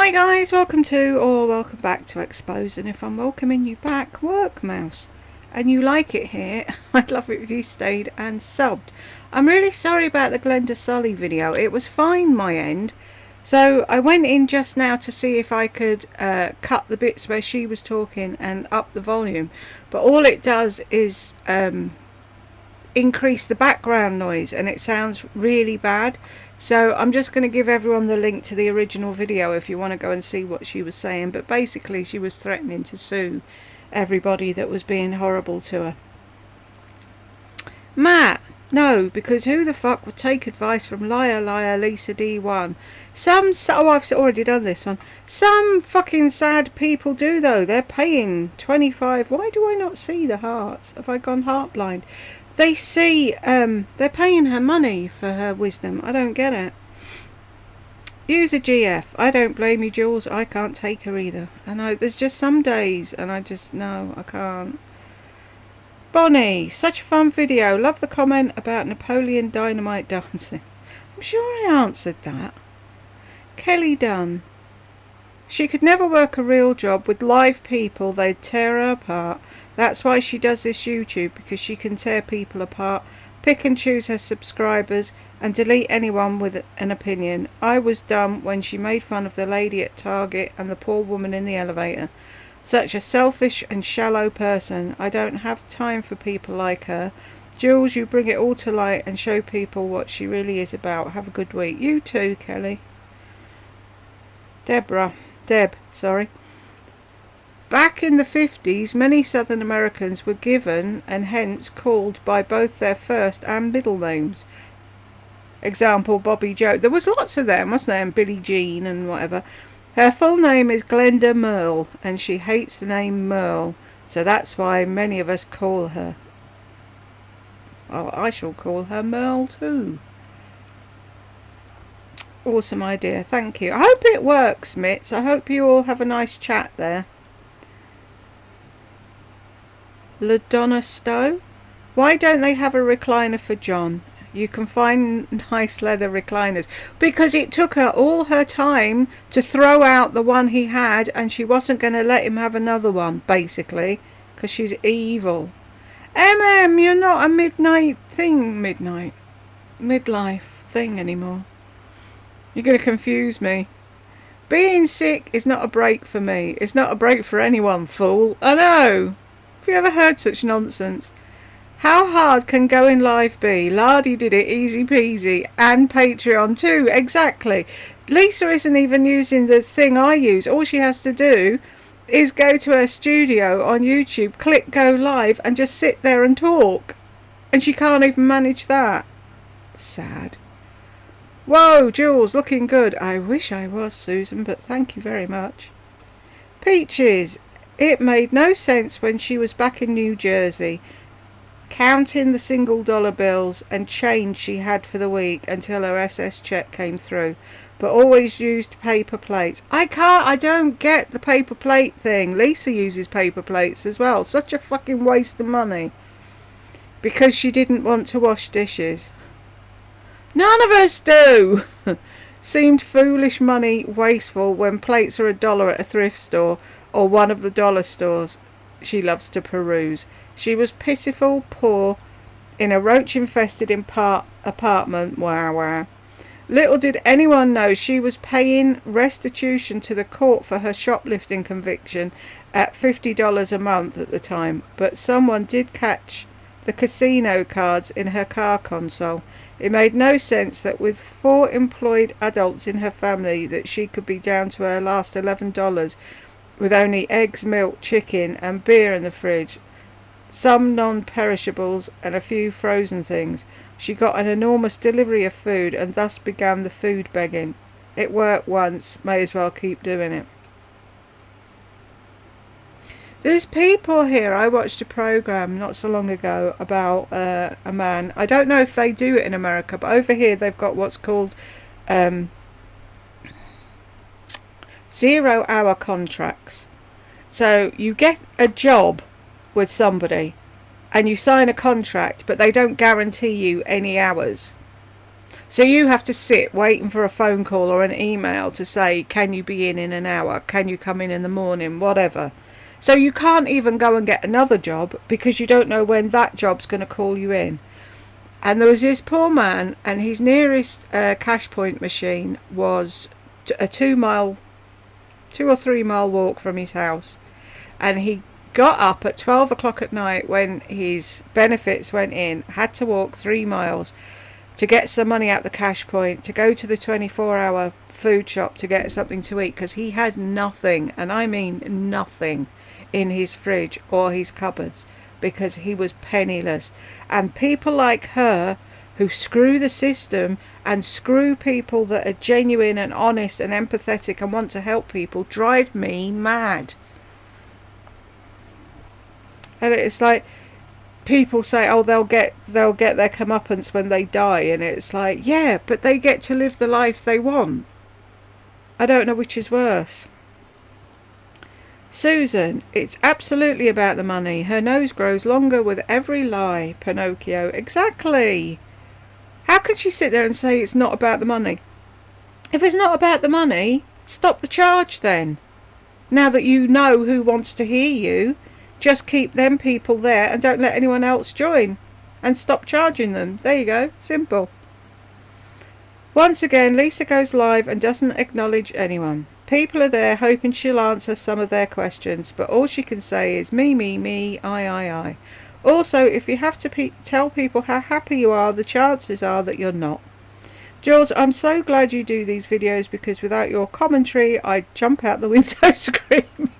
Hi guys, welcome back to Expose, and if I'm welcoming you back, work mouse, and you like it here, I'd love it if you stayed and subbed. I'm really sorry about the Glenda Sully video. It was fine my end, so I went in just now to see if I could cut the bits where she was talking and up the volume, but all it does is increase the background noise and it sounds really bad. So I'm just going to give everyone the link to the original video if you want to go and see what she was saying. But basically she was threatening to sue everybody that was being horrible to her. Matt, no, because who the fuck would take advice from liar Lisa D1? Oh, I've already done this one. Some fucking sad people do though. They're paying 25. Why do I not see the hearts? Have I gone heart blind? They see, they're paying her money for her wisdom. I don't get it. Use a GF. I don't blame you, Jules. I can't take her either. I know, there's just some days, and I can't. Bonnie, such a fun video. Love the comment about Napoleon Dynamite dancing. I'm sure I answered that. Kelly Dunn. She could never work a real job with live people. They'd tear her apart. That's why she does this YouTube, because she can tear people apart, pick and choose her subscribers, and delete anyone with an opinion. I was dumb when she made fun of the lady at Target and the poor woman in the elevator. Such a selfish and shallow person. I don't have time for people like her. Jules, you bring it all to light and show people what she really is about. Have a good week. You too, Kelly. Deb, sorry. Back in the 50s, many Southern Americans were given and hence called by both their first and middle names. Example, Bobby Joe. There was lots of them, wasn't there? And Billie Jean and whatever. Her full name is Glenda Merle, and she hates the name Merle, so that's why many of us call her. Well, I shall call her Merle too. Awesome idea, thank you. I hope it works, Mitts. I hope you all have a nice chat there. LaDonna Stowe. Why don't they have a recliner for John? You can find nice leather recliners. Because it took her all her time to throw out the one he had, and she wasn't going to let him have another one, basically, because she's evil. You're not a midlife thing anymore. You're going to confuse me. Being sick is not a break for me. It's not a break for anyone, fool. I know. Have you ever heard such nonsense? How hard can going live be? Lardy did it easy peasy, and Patreon too, exactly. Lisa isn't even using the thing I use. All she has to do is go to her studio on YouTube, click go live, and just sit there and talk. And she can't even manage that. Sad. Whoa, Jules, looking good. I wish I was, Susan, but thank you very much. Peaches. It made no sense when she was back in New Jersey, counting the single dollar bills and change she had for the week until her SS check came through, but always used paper plates. I don't get the paper plate thing. Lisa uses paper plates as well. Such a fucking waste of money. Because she didn't want to wash dishes. None of us do! Seemed foolish money wasteful when plates are $1 at a thrift store or one of the dollar stores she loves to peruse. She was pitiful, poor, in a roach-infested apartment. Wow. Little did anyone know she was paying restitution to the court for her shoplifting conviction at $50 a month at the time. But someone did catch the casino cards in her car console. It made no sense that with 4 employed adults in her family that she could be down to her last $11 with only eggs, milk, chicken and beer in the fridge, some non-perishables and a few frozen things. She got an enormous delivery of food and thus began the food begging. It worked once, may as well keep doing it. There's people here. I watched a program not so long ago about a man. I don't know if they do it in America, but over here they've got what's called 0-hour contracts. So you get a job with somebody and you sign a contract, but they don't guarantee you any hours. So you have to sit waiting for a phone call or an email to say, can you be in an hour? Can you come in the morning? Whatever. So you can't even go and get another job because you don't know when that job's going to call you in. And there was this poor man, and his nearest cash point machine was a 2 or 3 mile walk from his house. And he got up at 12 o'clock at night when his benefits went in, had to walk 3 miles to get some money out the cash point, to go to the 24-hour food shop to get something to eat, because he had nothing, and I mean nothing, in his fridge or his cupboards, because he was penniless. And people like her, who screw the system and screw people that are genuine and honest and empathetic and want to help people, drive me mad. And it's like, people say, oh, they'll get their comeuppance when they die, and it's like, yeah, but they get to live the life they want. I don't know which is worse. Susan, it's absolutely about the money. Her nose grows longer with every lie. Pinocchio, exactly. How can she sit there and say it's not about the money? If it's not about the money, stop the charge then. Now that you know who wants to hear you, just keep them people there and don't let anyone else join. And stop charging them. There you go. Simple. Once again, Lisa goes live and doesn't acknowledge anyone. People are there hoping she'll answer some of their questions, but all she can say is me, I. Also, if you have to tell people how happy you are, the chances are that you're not. Jules, I'm so glad you do these videos, because without your commentary, I'd jump out the window screaming.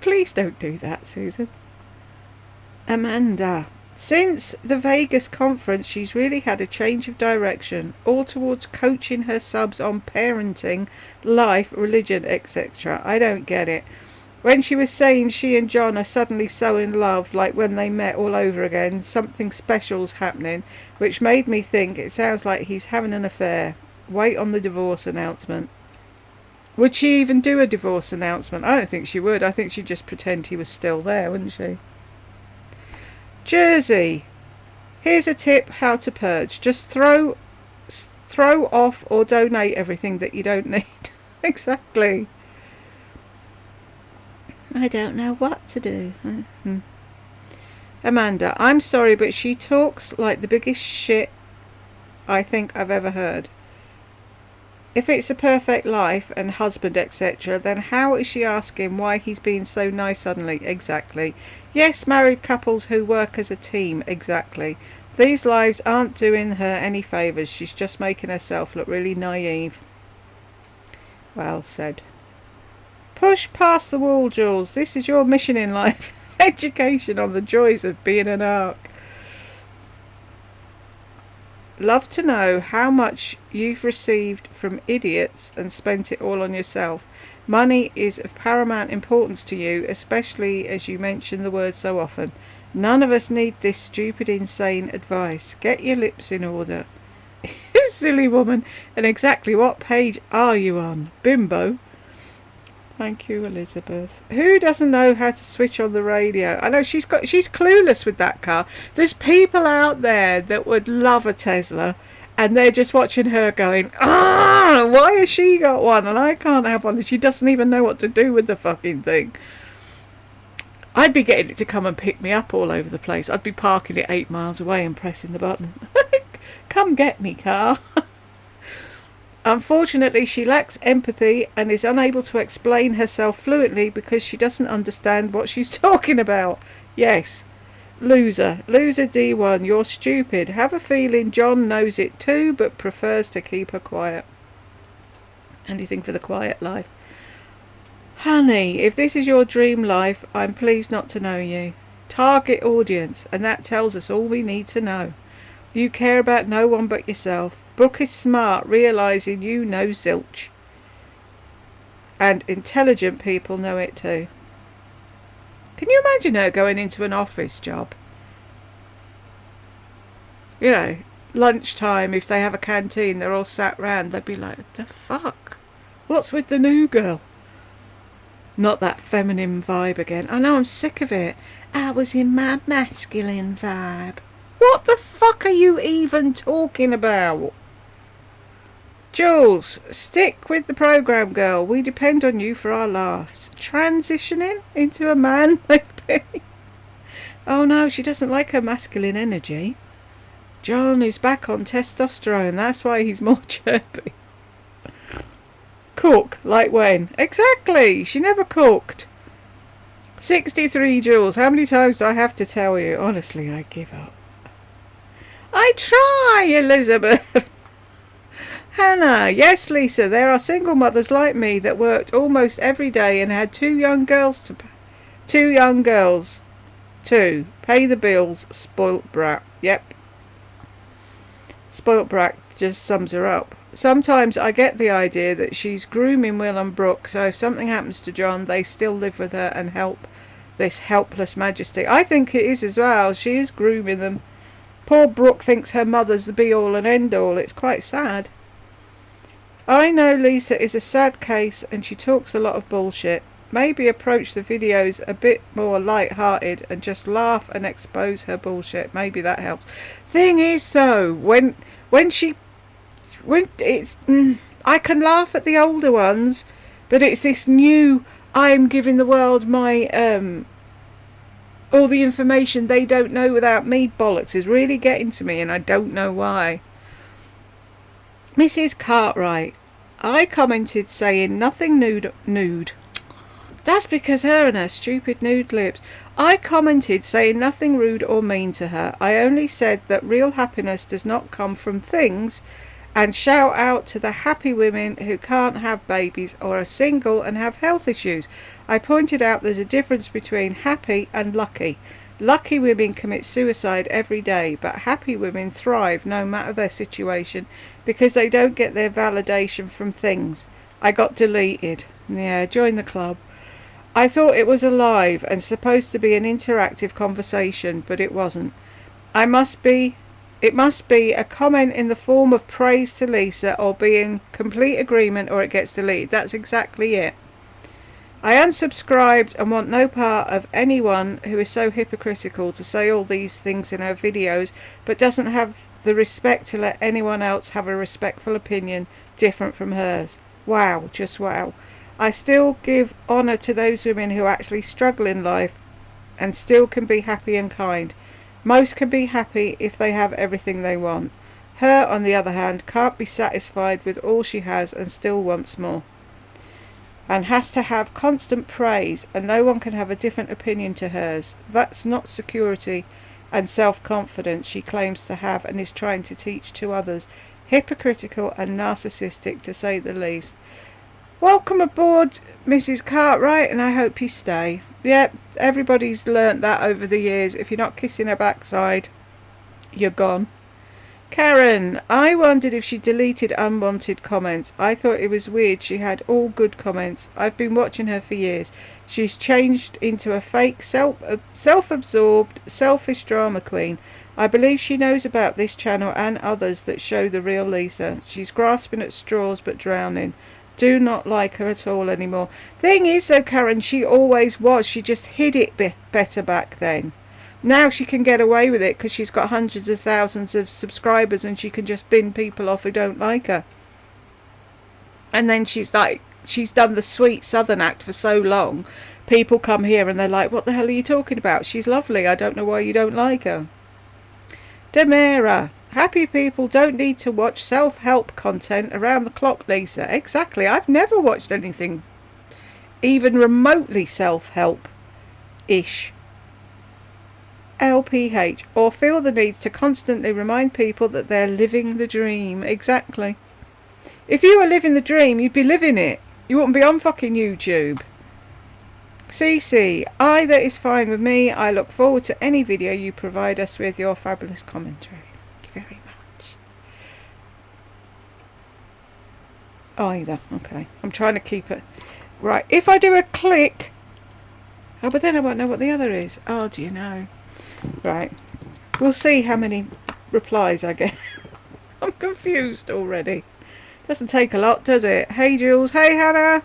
Please don't do that, Susan. Amanda. Since the Vegas conference, she's really had a change of direction, all towards coaching her subs on parenting, life, religion, etc. I don't get it. When she was saying she and John are suddenly so in love, like when they met all over again, something special's happening, which made me think it sounds like he's having an affair. Wait on the divorce announcement. Would she even do a divorce announcement? I don't think she would. I think she'd just pretend he was still there, wouldn't she? Jersey. Here's a tip how to purge. Just throw off or donate everything that you don't need. Exactly. I don't know what to do. Amanda, I'm sorry, but she talks like the biggest shit I think I've ever heard. If it's a perfect life and husband, etc., then how is she asking why he's being so nice suddenly? Exactly. Yes, married couples who work as a team. Exactly. These lives aren't doing her any favours. She's just making herself look really naive. Well said. Push past the wall, Jules. This is your mission in life. Education on the joys of being an arc. Love to know how much you've received from idiots and spent it all on yourself. Money is of paramount importance to you, especially as you mention the word so often. None of us need this stupid, insane advice. Get your lips in order. Silly woman. And exactly what page are you on? Bimbo. Thank you, Elizabeth. Who doesn't know how to switch on the radio? I know she's clueless with that car. There's people out there that would love a Tesla, and they're just watching her going, why has she got one and I can't have one? And she doesn't even know what to do with the fucking thing. I'd be getting it to come and pick me up all over the place. I'd be parking it 8 miles away and pressing the button. Come get me, car. Unfortunately, she lacks empathy and is unable to explain herself fluently because she doesn't understand what she's talking about. Yes. Loser D1, you're stupid. Have a feeling John knows it too, but prefers to keep her quiet. Anything for the quiet life. Honey, if this is your dream life, I'm pleased not to know you. Target audience, and that tells us all we need to know. You care about no one but yourself. Brooke is smart, realising you know zilch. And intelligent people know it too. Can you imagine her going into an office job? You know, lunchtime, if they have a canteen, they're all sat round, they'd be like, what the fuck? What's with the new girl? Not that feminine vibe again. I know, I'm sick of it. I was in my masculine vibe. What the fuck are you even talking about? Jules, stick with the program, girl. We depend on you for our laughs. Transitioning into a man, maybe? Oh no, she doesn't like her masculine energy. John is back on testosterone. That's why he's more chirpy. Cook, like when? Exactly. She never cooked. 63 Jules. How many times do I have to tell you? Honestly, I give up. I try, Elizabeth. Hannah, yes, Lisa, there are single mothers like me that worked almost every day and had two young girls. Two. Pay the bills. Spoilt brat. Yep. Spoilt brat just sums her up. Sometimes I get the idea that she's grooming Will and Brooke, so if something happens to John, they still live with her and help this helpless majesty. I think it is as well. She is grooming them. Poor Brooke thinks her mother's the be-all and end-all. It's quite sad. I know Lisa is a sad case and she talks a lot of bullshit. Maybe approach the videos a bit more light-hearted and just laugh and expose her bullshit. Maybe that helps. Thing is, though, when it's I can laugh at the older ones, but it's this new I'm giving the world my all the information they don't know without me bollocks is really getting to me, and I don't know why. Mrs. Cartwright, I commented saying nothing nude. That's because her and her stupid nude lips. I commented saying nothing rude or mean to her. I only said that real happiness does not come from things, and shout out to the happy women who can't have babies or are single and have health issues. I pointed out there's a difference between happy and lucky. Lucky women commit suicide every day, but happy women thrive no matter their situation because they don't get their validation from things. I got deleted. Yeah, join the club. I thought it was alive and supposed to be an interactive conversation, but it wasn't. It must be a comment in the form of praise to Lisa or be in complete agreement or it gets deleted. That's exactly it. I unsubscribed and want no part of anyone who is so hypocritical to say all these things in her videos but doesn't have the respect to let anyone else have a respectful opinion different from hers. Wow, just wow. I still give honour to those women who actually struggle in life and still can be happy and kind. Most can be happy if they have everything they want. Her, on the other hand, can't be satisfied with all she has and still wants more. And has to have constant praise, and no one can have a different opinion to hers. That's not security and self-confidence she claims to have and is trying to teach to others. Hypocritical and narcissistic, to say the least. Welcome aboard, Mrs. Cartwright, and I hope you stay. Yep, everybody's learnt that over the years. If you're not kissing her backside, you're gone. Karen, I wondered if she deleted unwanted comments. I thought it was weird she had all good comments. I've been watching her for years. She's changed into a fake, self-absorbed, selfish drama queen. I believe she knows about this channel and others that show the real Lisa. She's grasping at straws but drowning. Do not like her at all anymore. Thing is though, Karen, she always was. She just hid it better back then. Now she can get away with it because she's got hundreds of thousands of subscribers and she can just bin people off who don't like her. And then she's done the sweet southern act for so long. People come here and they're like, what the hell are you talking about? She's lovely. I don't know why you don't like her. Demira. Happy people don't need to watch self-help content around the clock, Lisa. Exactly. I've never watched anything even remotely self-help-ish. LPH. Or feel the need to constantly remind people that they're living the dream. Exactly. If you were living the dream, you'd be living it. You wouldn't be on fucking YouTube. CC. Either is fine with me. I look forward to any video you provide us with your fabulous commentary. Very much. Either. Okay. I'm trying to keep it. Right. If I do a click. Oh, but then I won't know what the other is. Oh, do you know? Right. We'll see how many replies I get. I'm confused already. Doesn't take a lot, does it? Hey, Jules. Hey, Hannah.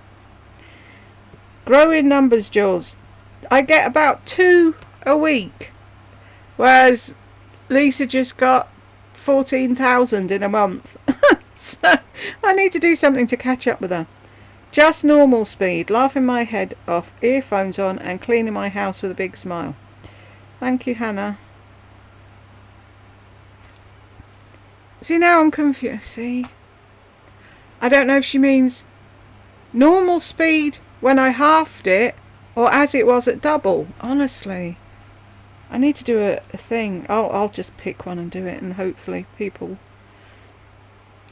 Growing numbers, Jules. I get about 2 a week. Whereas Lisa just got 14,000 in a month. So I need to do something to catch up with her. Just normal speed, laughing my head off, earphones on, and cleaning my house with a big smile. Thank you, Hannah. See, now I'm confused. See? I don't know if she means normal speed when I halved it, or as it was at double. Honestly. I need to do a thing. I'll just pick one and do it, and hopefully people...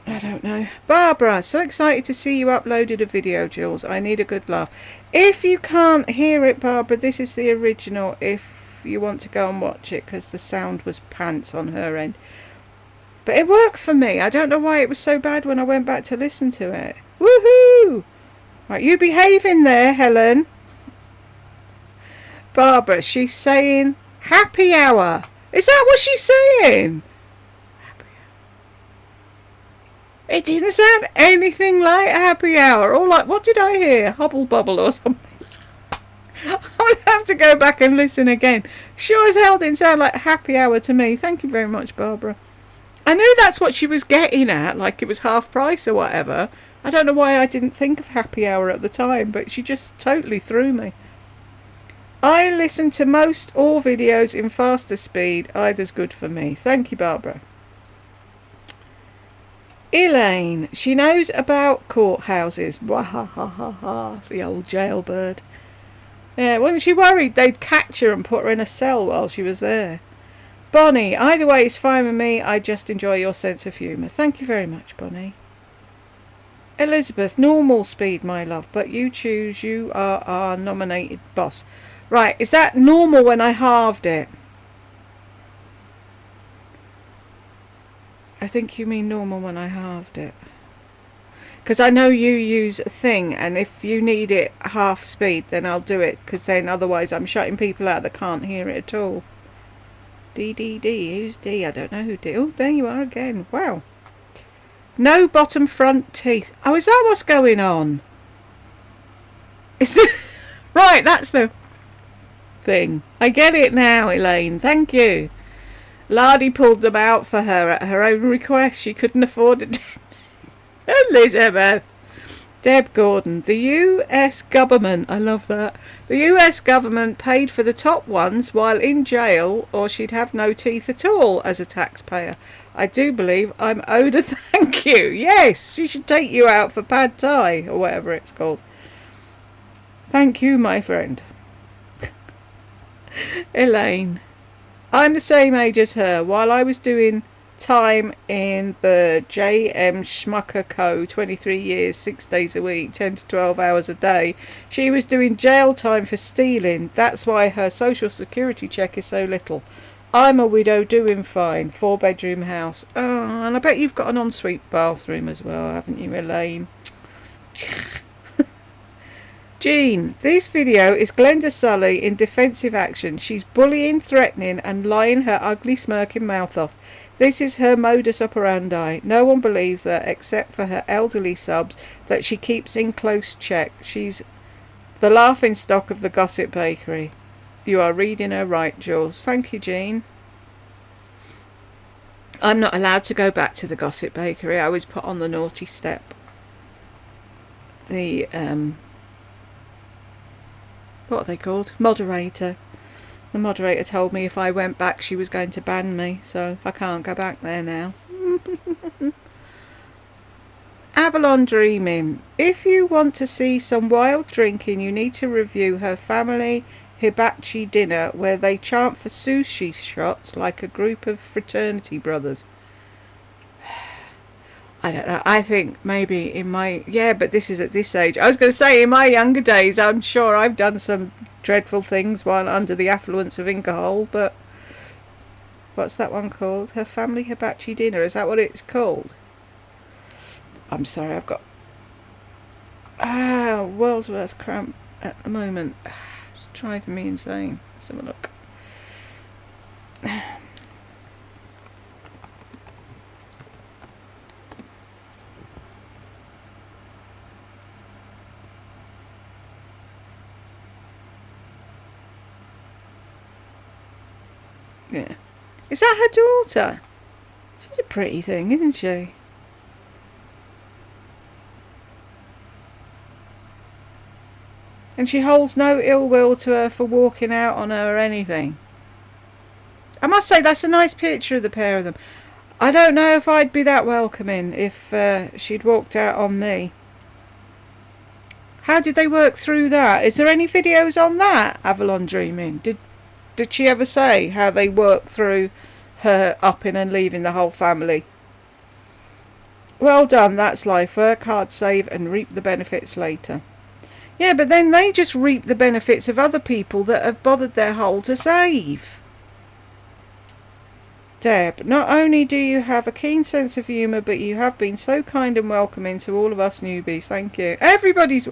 I don't know. Barbara, so excited to see you uploaded a video, Jules. I need a good laugh. If you can't hear it, Barbara, this is the original if you want to go and watch it, because the sound was pants on her end. But it worked for me. I don't know why it was so bad when I went back to listen to it. Woohoo! Right, you behaving there, Helen. Barbara, she's saying happy hour. Is that what she's saying? It didn't sound anything like happy hour. Or like, what did I hear? Hubble bubble or something. I'll have to go back and listen again. Sure as hell didn't sound like happy hour to me. Thank you very much, Barbara. I knew that's what she was getting at, like it was half price or whatever. I don't know why I didn't think of happy hour at the time, but she just totally threw me. I listen to most all videos in faster speed. Either's good for me. Thank you, Barbara. Elaine, she knows about courthouses. Wahahaha, the old jailbird. Yeah, wasn't she worried they'd catch her and put her in a cell while she was there? Bonnie, either way is fine with me. I just enjoy your sense of humour. Thank you very much, Bonnie. Elizabeth, normal speed, my love, but you choose. You are our nominated boss. Right, is that normal when I halved it? I think you mean normal when I halved it. Because I know you use a thing, and if you need it half speed, then I'll do it, because then otherwise I'm shutting people out that can't hear it at all. D. Who's D? I don't know who D. Oh, there you are again. Wow. No bottom front teeth. Oh, is that what's going on? Is it... Right, that's the thing. I get it now, Elaine. Thank you. Lardy pulled them out for her at her own request. She couldn't afford it. Elizabeth. Deb Gordon. The US government, I love that. The US government paid for the top ones while in jail, or she'd have no teeth at all as a taxpayer. I do believe I'm owed a thank you. Yes, she should take you out for pad thai, or whatever it's called. Thank you, my friend. Elaine. I'm the same age as her. While I was doing time in the J.M. Schmucker Co. 23 years, 6 days a week, 10 to 12 hours a day, she was doing jail time for stealing. That's why her social security check is so little. I'm a widow doing fine. 4-bedroom house. Oh, and I bet you've got an ensuite bathroom as well, haven't you, Elaine? Jean, this video is Glenda Sully in defensive action. She's bullying, threatening and lying her ugly smirking mouth off. This is her modus operandi. No one believes her except for her elderly subs that she keeps in close check. She's the laughing stock of the Gossip Bakery. You are reading her right, Jules. Thank you, Jean. I'm not allowed to go back to the Gossip Bakery. I was put on the naughty step. The what are they called? Moderator. The moderator told me if I went back she was going to ban me, so I can't go back there now. Avalon Dreaming. If you want to see some wild drinking, you need to review her family hibachi dinner where they chant for sushi shots like a group of fraternity brothers. I don't know. I think maybe in my... Yeah, but this is at this age. I was going to say, in my younger days, I'm sure I've done some dreadful things while under the affluence of Inkerhole, but... What's that one called? Her family hibachi dinner. Is that what it's called? I'm sorry, I've got... world's worth cramp at the moment. It's driving me insane. Let's have a look. Yeah. Is that her daughter? She's a pretty thing, isn't she? And she holds no ill will to her for walking out on her or anything. I must say, that's a nice picture of the pair of them. I don't know if I'd be that welcoming if she'd walked out on me. How did they work through that? Is there any videos on that, Avalon Dreaming? Did she ever say how they worked through her upping and leaving the whole family? Well done, that's life. Work hard, save and reap the benefits later. Yeah, but then they just reap the benefits of other people that have bothered their whole to save. Deb, not only do you have a keen sense of humour, but you have been so kind and welcoming to all of us newbies. Thank you. Everybody's...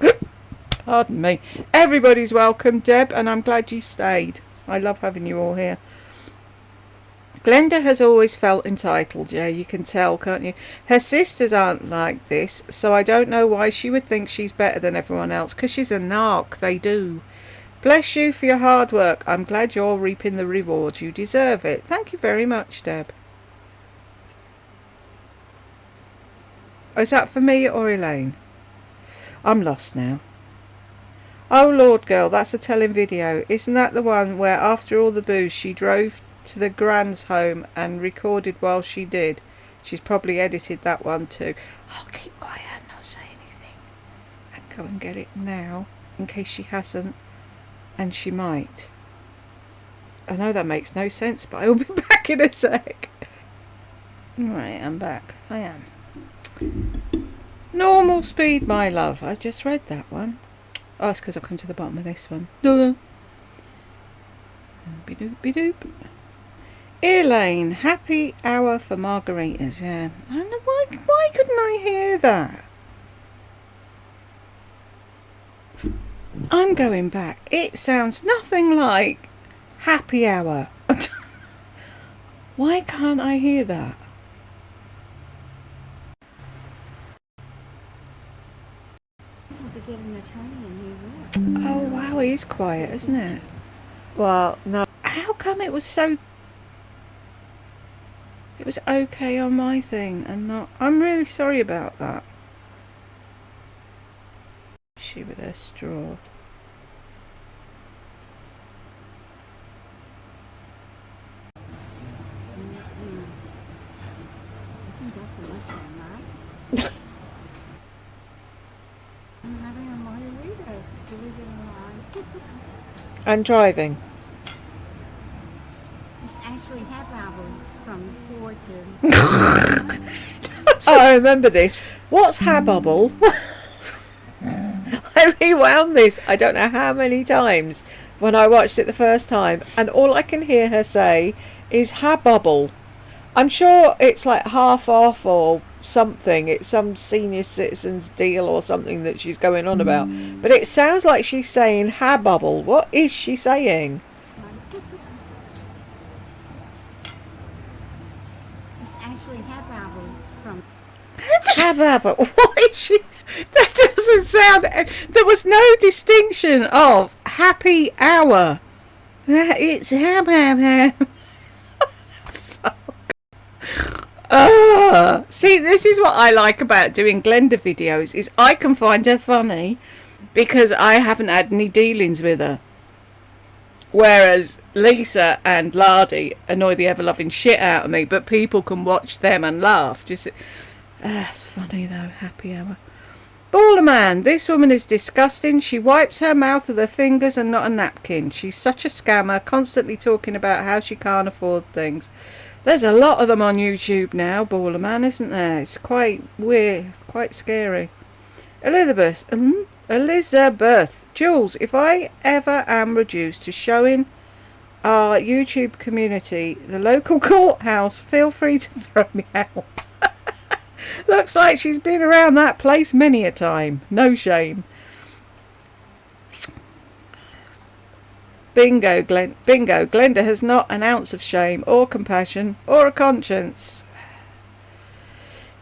Pardon me. Everybody's welcome, Deb, and I'm glad you stayed. I love having you all here. Glenda has always felt entitled. Yeah, you can tell, can't you? Her sisters aren't like this, so I don't know why she would think she's better than everyone else, because she's a narc. They do. Bless you for your hard work. I'm glad you're reaping the rewards. You deserve it. Thank you very much, Deb. Oh, is that for me or Elaine? I'm lost now. Oh, Lord, girl, that's a telling video. Isn't that the one where after all the booze she drove to the Grand's home and recorded while she did? She's probably edited that one too. I'll keep quiet and not say anything. And go and get it now, in case she hasn't. And she might. I know that makes no sense, but I'll be back in a sec. Right, I'm back. I am. Normal speed, my love. I just read that one. Oh, it's because I've come to the bottom of this one. Be-doop. Elaine, happy hour for margaritas. Yeah. I don't know why couldn't I hear that? I'm going back. It sounds nothing like happy hour. Why can't I hear that? Oh wow, it is quiet, isn't it? Well, no. How come it was so... It was okay on my thing and not... I'm really sorry about that. She with her straw. And driving. It's actually half hours from 4 to... Oh, I remember this. What's Habubble? I rewound this I don't know how many times when I watched it the first time, and all I can hear her say is Habubble. I'm sure it's like half off or something. It's some senior citizens deal or something that she's going on about. But it sounds like she's saying Habubble. What is she saying? It's actually half hours from... Habubble. What is she... That doesn't sound... There was no distinction of happy hour. It's Habubble. See, this is what I like about doing Glenda videos, is I can find her funny because I haven't had any dealings with her. Whereas Lisa and Lardy annoy the ever-loving shit out of me, but people can watch them and laugh. Just, it's funny though, happy hour. Baller man, this woman is disgusting. She wipes her mouth with her fingers and not a napkin. She's such a scammer, constantly talking about how she can't afford things. There's a lot of them on YouTube now, Baller Man, isn't there? It's quite weird, quite scary. Elizabeth, Jules, if I ever am reduced to showing our YouTube community the local courthouse, feel free to throw me out. Looks like she's been around that place many a time. No shame. Bingo, bingo. Glenda has not an ounce of shame or compassion or a conscience.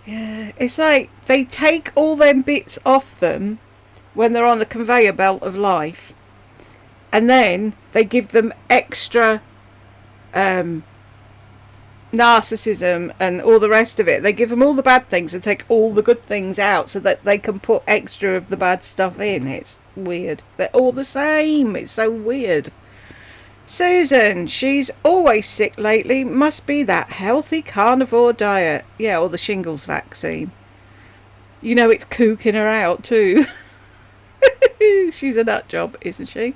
Yeah, it's like they take all them bits off them when they're on the conveyor belt of life, and then they give them extra narcissism and all the rest of it. They give them all the bad things and take all the good things out so that they can put extra of the bad stuff in. It's weird. They're all the same. It's so weird. Susan, she's always sick lately. Must be that healthy carnivore diet. Yeah, or the shingles vaccine. You know it's kooking her out too. She's a nut job, isn't she?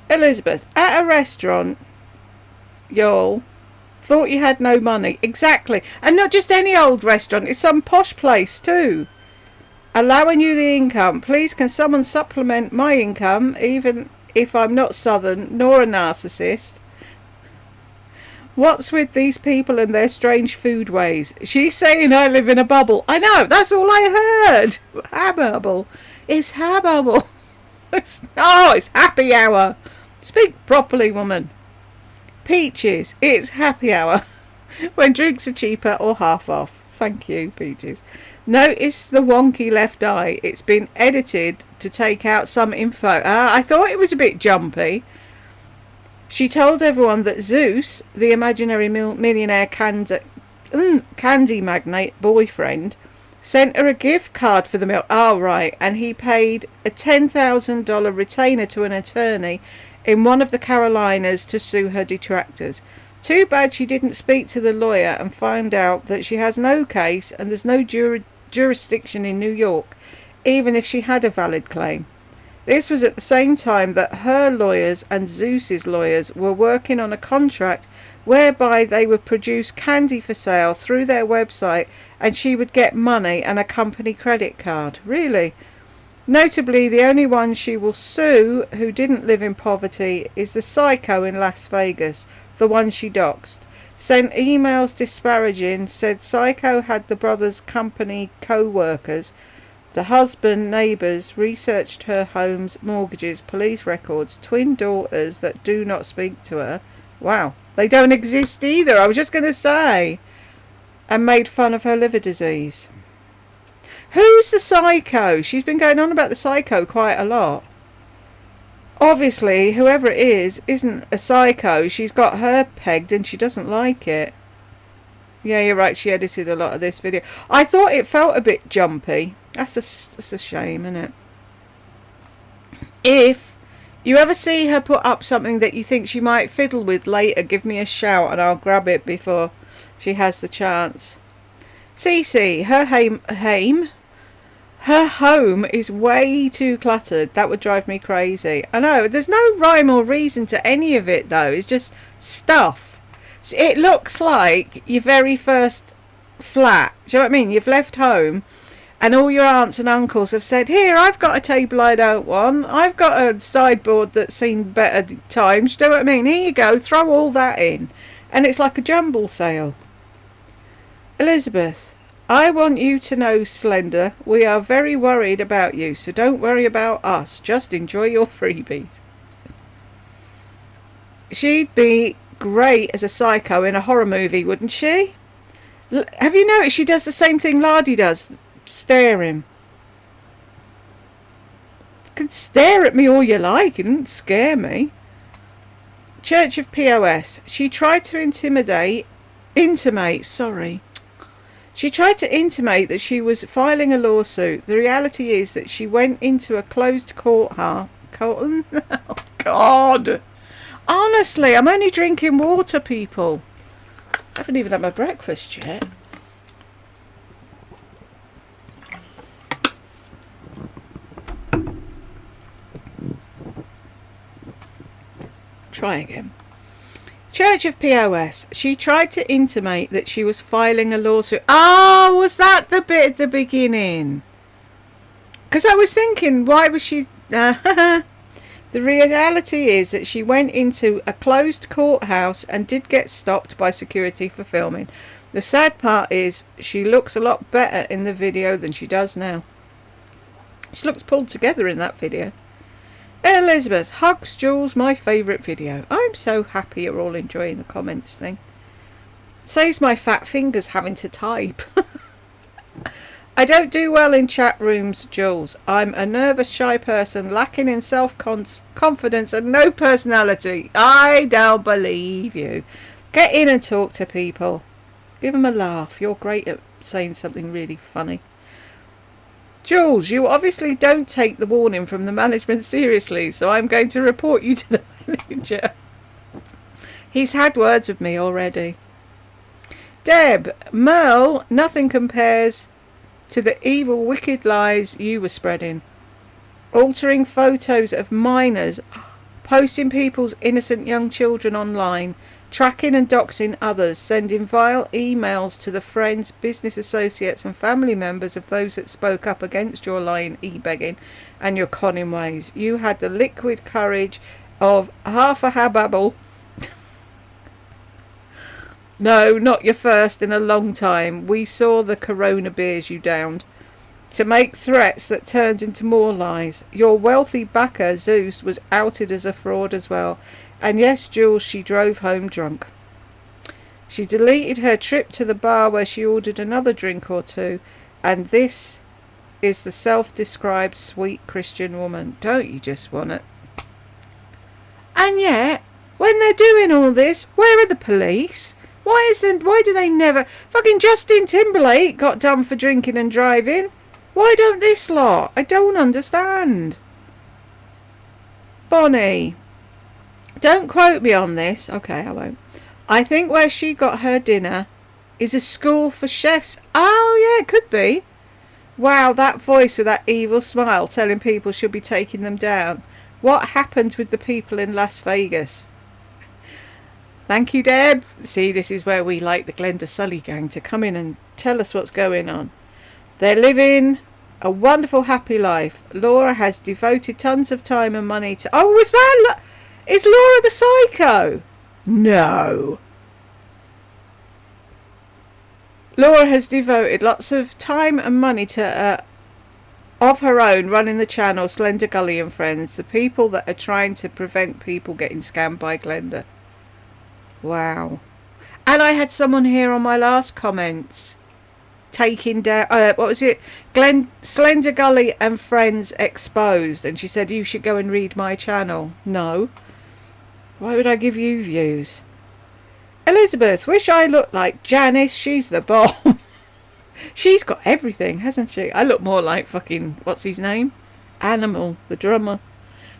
Elizabeth, at a restaurant, y'all thought you had no money. Exactly. And not just any old restaurant. It's some posh place too. Allowing you the income. Please can someone supplement my income, even if I'm not southern nor a narcissist? What's with these people and their strange food ways? She's saying I live in a bubble. I know, that's all I heard. Habubble. It's habubble. It's happy hour. Speak properly, woman. Peaches, it's happy hour. When drinks are cheaper or half off. Thank you, Peaches. Notice the wonky left eye. It's been edited to take out some info. I thought it was a bit jumpy. She told everyone that Zeus, the imaginary millionaire candy magnate boyfriend, sent her a gift card for the milk. Oh, right. And he paid a $10,000 retainer to an attorney in one of the Carolinas to sue her detractors. Too bad she didn't speak to the lawyer and find out that she has no case and there's no jurisdiction in New York, even if she had a valid claim. This was at the same time that her lawyers and Zeus's lawyers were working on a contract whereby they would produce candy for sale through their website and she would get money and a company credit card. Really? Notably, the only one she will sue who didn't live in poverty is the psycho in Las Vegas, the one she doxed. Sent emails disparaging, said psycho had the brother's company co-workers, the husband, neighbours, researched her home's mortgages, police records, twin daughters that do not speak to her. Wow, they don't exist either, I was just going to say. And made fun of her liver disease. Who's the psycho? She's been going on about the psycho quite a lot. Obviously, whoever it is isn't a psycho. She's got her pegged and she doesn't like it. Yeah, you're right. She edited a lot of this video. I thought it felt a bit jumpy. That's a shame, isn't it? If you ever see her put up something that you think she might fiddle with later, give me a shout and I'll grab it before she has the chance. Cece, her home is way too cluttered. That would drive me crazy. I know. There's no rhyme or reason to any of it, though. It's just stuff. It looks like your very first flat. Do you know what I mean? You've left home and all your aunts and uncles have said, here, I've got a table I don't want. I've got a sideboard that's seen better times. Do you know what I mean? Here you go. Throw all that in. And it's like a jumble sale. Elizabeth. I want you to know, Slender, we are very worried about you, so don't worry about us. Just enjoy your freebies. She'd be great as a psycho in a horror movie, wouldn't she? Have you noticed she does the same thing Lardy does? Stare him. You can stare at me all you like, it didn't scare me. Church of POS. She tried to intimate, She tried to intimate that she was filing a lawsuit. The reality is that she went into a closed courthouse. Oh, God. Honestly, I'm only drinking water, people. I haven't even had my breakfast yet. Try again. Church of POS. She tried to intimate that she was filing a lawsuit. Oh, was that the bit at the beginning? Because I was thinking, why was she... The reality is that she went into a closed courthouse and did get stopped by security for filming. The sad part is she looks a lot better in the video than she does now. She looks pulled together in that video. Elizabeth, hugs Jules, my favourite video. I'm so happy you're all enjoying the comments thing. Saves my fat fingers having to type. I don't do well in chat rooms, Jules. I'm a nervous, shy person, lacking in self-confidence and no personality. I don't believe you. Get in and talk to people. Give them a laugh. You're great at saying something really funny. Jules, you obviously don't take the warning from the management seriously, so I'm going to report you to the manager. He's had words with me already. Deb, Merle, nothing compares to the evil, wicked lies you were spreading. Altering photos of minors, posting people's innocent young children online, tracking and doxing others, sending vile emails to the friends, business associates and family members of those that spoke up against your lying, e-begging and your conning ways. You had the liquid courage of half a hababble. No, not your first in a long time. We saw the corona beers you downed. To make threats that turned into more lies. Your wealthy backer, Zeus, was outed as a fraud as well. And yes, Jules, she drove home drunk. She deleted her trip to the bar where she ordered another drink or two. And this is the self-described sweet Christian woman. Don't you just want it? And yet, when they're doing all this, where are the police? Why do they never... Fucking Justin Timberlake got done for drinking and driving. Why don't this lot? I don't understand. Bonnie. Don't quote me on this. Okay, I won't. I think where she got her dinner is a school for chefs. Oh, yeah, it could be. Wow, that voice with that evil smile telling people she'll be taking them down. What happened with the people in Las Vegas? Thank you, Deb. See, this is where we like the Glenda Sully gang to come in and tell us what's going on. They're living a wonderful, happy life. Laura has devoted tons of time and money to... Oh, was that... Is Laura the psycho? No. Laura has devoted lots of time and money to... of her own, running the channel, Slender Gully and Friends. The people that are trying to prevent people getting scammed by Glenda. Wow. And I had someone here on my last comments taking down, what was it? Slender Gully and Friends exposed. And she said, you should go and read my channel. No. Why would I give you views? Elizabeth, wish I looked like Janice. She's the bomb. She's got everything, hasn't she? I look more like fucking, what's his name? Animal, the drummer.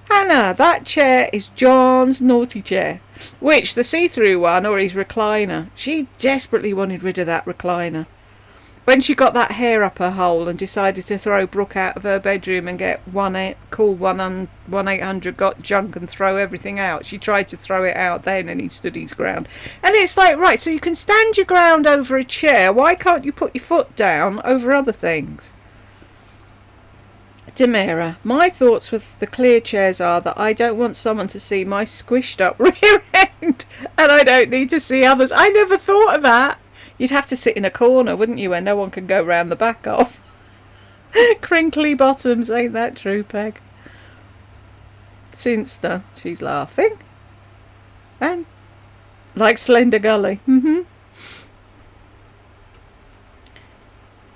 Hannah, that chair is John's naughty chair. Which, the see-through one or his recliner? She desperately wanted rid of that recliner. When she got that hair up her hole and decided to throw Brooke out of her bedroom and get call 1-800 got junk and throw everything out, she tried to throw it out then and he stood his ground. And it's like, right, so you can stand your ground over a chair, why can't you put your foot down over other things? Demira, my thoughts with the clear chairs are that I don't want someone to see my squished up rear end and I don't need to see others. I never thought of that. You'd have to sit in a corner, wouldn't you, where no one can go round the back of. Crinkly bottoms, ain't that true, Peg? Sinster, she's laughing. And like Slender Gully.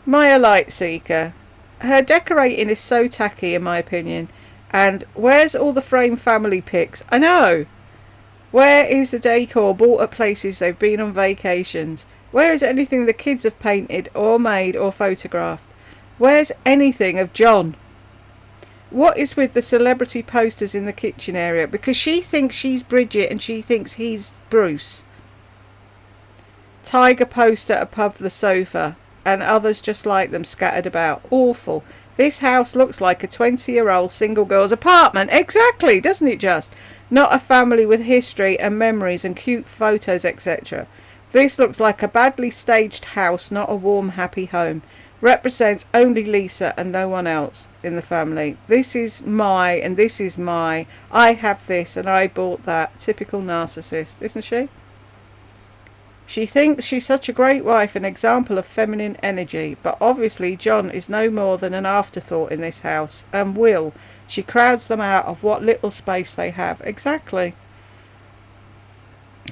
Maya Lightseeker. Her decorating is so tacky in my opinion. And where's all the frame family pics? I know. Where is the decor bought at places they've been on vacations? Where is anything the kids have painted or made or photographed? Where's anything of John? What is with the celebrity posters in the kitchen area? Because she thinks she's Bridget and she thinks he's Bruce. Tiger poster above the sofa. And others just like them scattered about. Awful. This house looks like a 20-year-old single girl's apartment. Exactly, doesn't it just? Not a family with history and memories and cute photos, etc. This looks like a badly staged house, not a warm, happy home. Represents only Lisa and no one else in the family. This is my and this is my. I have this and I bought that. Typical narcissist, isn't she? She thinks she's such a great wife, an example of feminine energy, but obviously John is no more than an afterthought in this house, and she crowds them out of what little space they have. Exactly.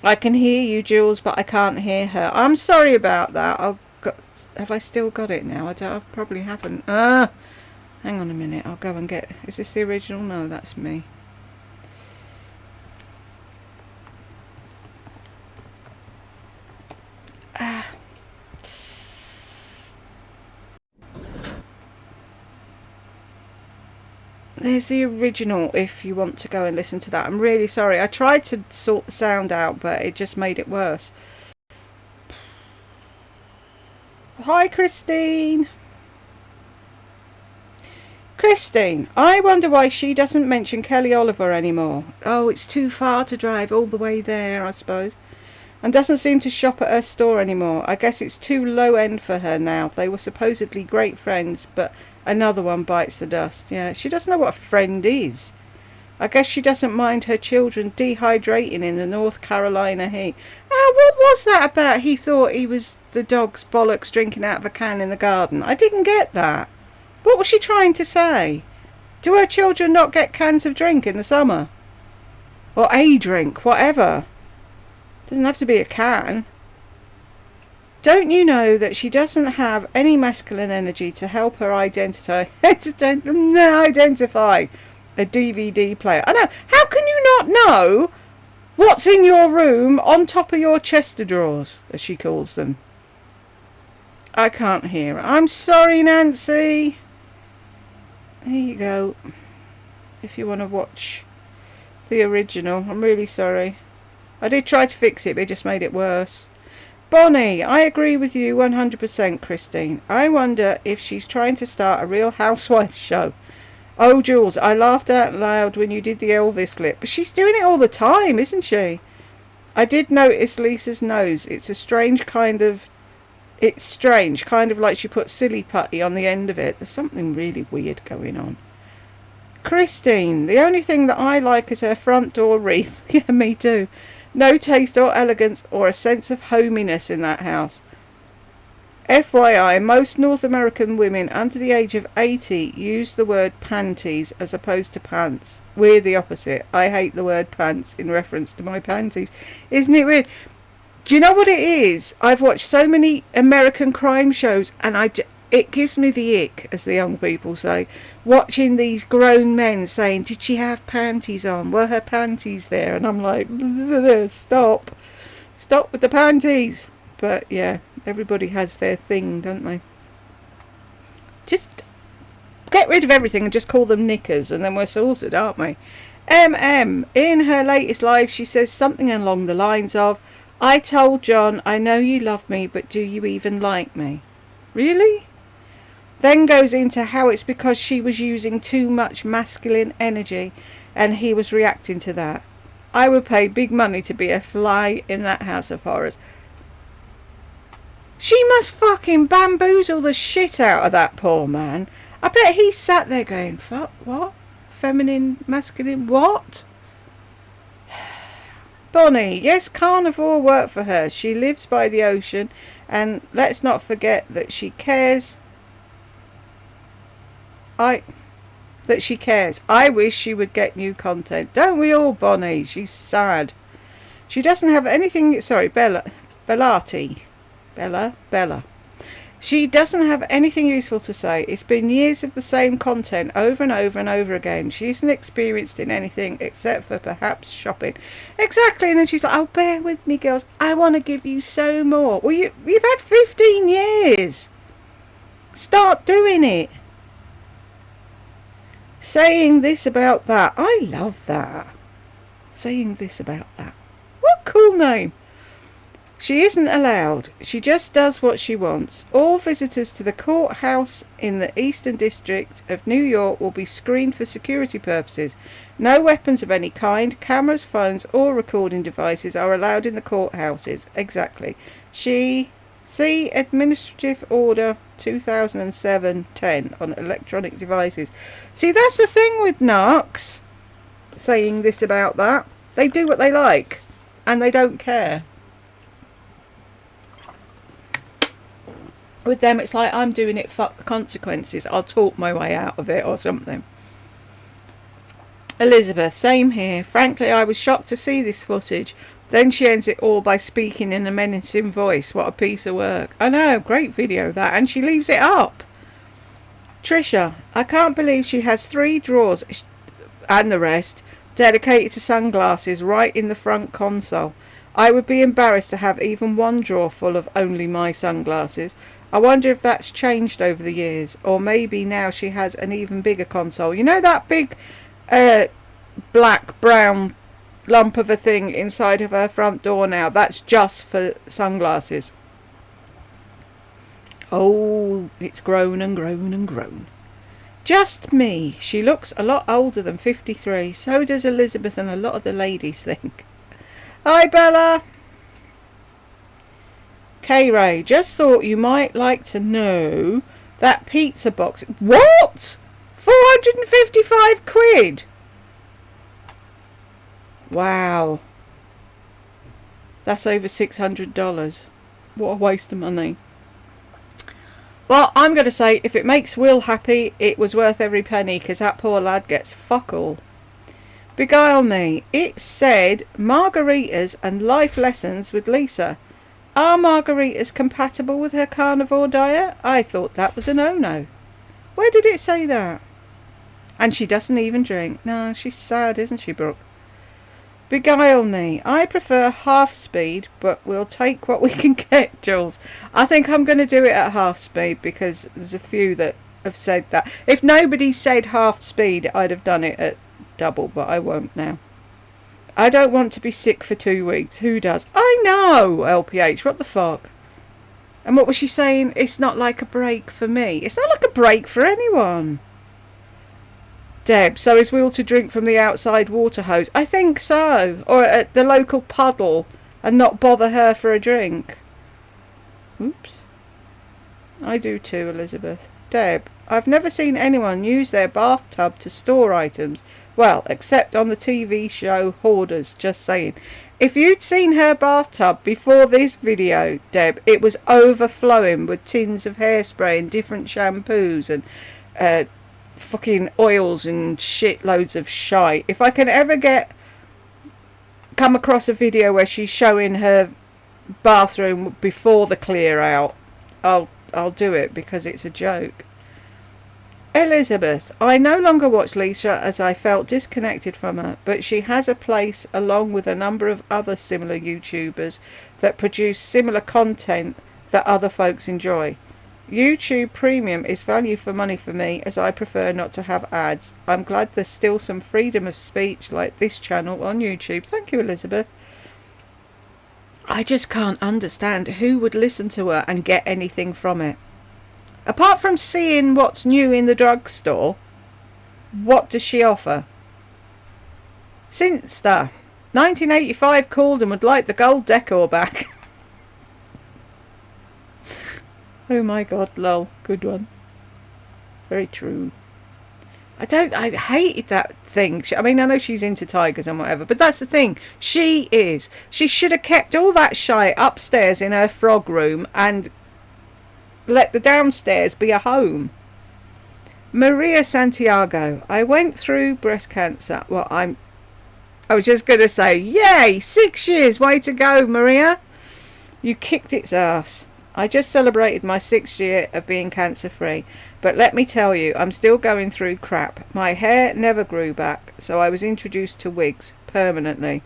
I can hear you, Jules, but I can't hear her. I'm sorry about that. Have I still got it now? I probably haven't. Hang on a minute. I'll go and get... Is this the original? No, that's me. There's the original if you want to go and listen to that. I'm really sorry. I tried to sort the sound out, but it just made it worse. Hi, Christine. Christine, I wonder why she doesn't mention Kelly Oliver anymore. Oh, it's too far to drive all the way there, I suppose. And doesn't seem to shop at her store anymore. I guess it's too low end for her now. They were supposedly great friends, but another one bites the dust. Yeah, she doesn't know what a friend is. I guess she doesn't mind her children dehydrating in the North Carolina heat. What was that about? He thought he was the dog's bollocks drinking out of a can in the garden. I didn't get that. What was she trying to say? Do her children not get cans of drink in the summer? Or a drink, whatever. Doesn't have to be a can. Don't you know that she doesn't have any masculine energy to help her identify a DVD player? I know. How can you not know what's in your room on top of your chest of drawers, as she calls them? I can't hear her. I'm sorry, Nancy. Here you go. If you want to watch the original. I'm really sorry. I did try to fix it, but it just made it worse. Bonnie, I agree with you 100%, Christine. I wonder if she's trying to start a Real Housewives show. Oh, Jules, I laughed out loud when you did the Elvis lip, but she's doing it all the time, isn't she? I did notice Lisa's nose. It's strange, kind of like she put silly putty on the end of it. There's something really weird going on. Christine, the only thing that I like is her front door wreath. Yeah, me too. No taste or elegance or a sense of hominess in that house. FYI, most North American women under the age of 80 use the word panties as opposed to pants. We're the opposite. I hate the word pants in reference to my panties. Isn't it weird? Do you know what it is? I've watched so many American crime shows and it gives me the ick, as the young people say, watching these grown men saying, did she have panties on? Were her panties there? And I'm like, stop with the panties. But yeah, everybody has their thing, don't they? Just get rid of everything and just call them knickers and then we're sorted, aren't we? In her latest live, she says something along the lines of, I told John, I know you love me, but do you even like me? Really? Then goes into how it's because she was using too much masculine energy and he was reacting to that. I would pay big money to be a fly in that house of horrors. She must fucking bamboozle the shit out of that poor man. I bet he sat there going, fuck, what? Feminine, masculine, what? Bonnie, yes, carnivore worked for her. She lives by the ocean and let's not forget that she cares. I wish she would get new content. Don't we all, Bonnie? She's sad. She doesn't have anything... Sorry, Bella. She doesn't have anything useful to say. It's been years of the same content over and over and over again. She isn't experienced in anything except for perhaps shopping. Exactly. And then she's like, oh, bear with me, girls. I want to give you so more. Well, you've had 15 years. Start doing it. Saying this about that. I love that. Saying this about that. What cool name. She isn't allowed. She just does what she wants. All visitors to the courthouse in the Eastern District of New York will be screened for security purposes. No weapons of any kind, cameras, phones or recording devices are allowed in the courthouses. Exactly. See Administrative Order 2007-10 on electronic devices. See, that's the thing with narcs. Saying this about that. They do what they like. And they don't care. With them, it's like, I'm doing it, fuck the consequences. I'll talk my way out of it or something. Elizabeth, same here. Frankly, I was shocked to see this footage. Then she ends it all by speaking in a menacing voice. What a piece of work. I know, great video that. And she leaves it up. Trisha, I can't believe she has 3 drawers and the rest dedicated to sunglasses right in the front console. I would be embarrassed to have even one drawer full of only my sunglasses. I wonder if that's changed over the years, or maybe now she has an even bigger console. You know that big black brown lump of a thing inside of her front door now? That's just for sunglasses. Oh, it's grown and grown and grown. Just me. She looks a lot older than 53. So does Elizabeth and a lot of the ladies think. Hi, Bella. K-Ray, just thought you might like to know that pizza box. What? 455 quid? Wow. That's over $600. What a waste of money. Well, I'm going to say, if it makes Will happy, it was worth every penny, because that poor lad gets fuck all. Beguile me. It said margaritas and life lessons with Lisa. Are margaritas compatible with her carnivore diet? I thought that was a no-no. Where did it say that? And she doesn't even drink. No, she's sad, isn't she, Brooke? Beguile me. I prefer half speed, but we'll take what we can get, Jules. I think I'm going to do it at half speed, because there's a few that have said that. If nobody said half speed, I'd have done it at double, but I won't now. I don't want to be sick for 2 weeks. Who does? I know, LPH. What the fuck? And what was she saying? It's not like a break for me. It's not like a break for anyone. Deb, so is Will to drink from the outside water hose? I think so. Or at the local puddle and not bother her for a drink. Oops. I do too, Elizabeth. Deb, I've never seen anyone use their bathtub to store items. Well, except on the TV show Hoarders, just saying. If you'd seen her bathtub before this video, Deb, it was overflowing with tins of hairspray and different shampoos and fucking oils and shitloads of shite. If I can ever come across a video where she's showing her bathroom before the clear out, I'll do it, because it's a joke. Elizabeth, I no longer watch Lisa as I felt disconnected from her, but she has a place along with a number of other similar YouTubers that produce similar content that other folks enjoy. YouTube Premium is value for money for me, as I prefer not to have ads. I'm glad there's still some freedom of speech like this channel on YouTube. Thank you, Elizabeth. I just can't understand who would listen to her and get anything from it. Apart from seeing what's new in the drugstore, what does she offer? Sinsta, 1985 called and would like the gold decor back. Oh my god, lol. Good one. Very true. I hated that thing. I mean, I know she's into tigers and whatever, but that's the thing. She should have kept all that shite upstairs in her frog room and let the downstairs be a home. Maria Santiago. I went through breast cancer. Well, I was just going to say, yay, 6 years. Way to go, Maria. You kicked its ass. I just celebrated my 6th year of being cancer-free, but let me tell you, I'm still going through crap. My hair never grew back, so I was introduced to wigs permanently.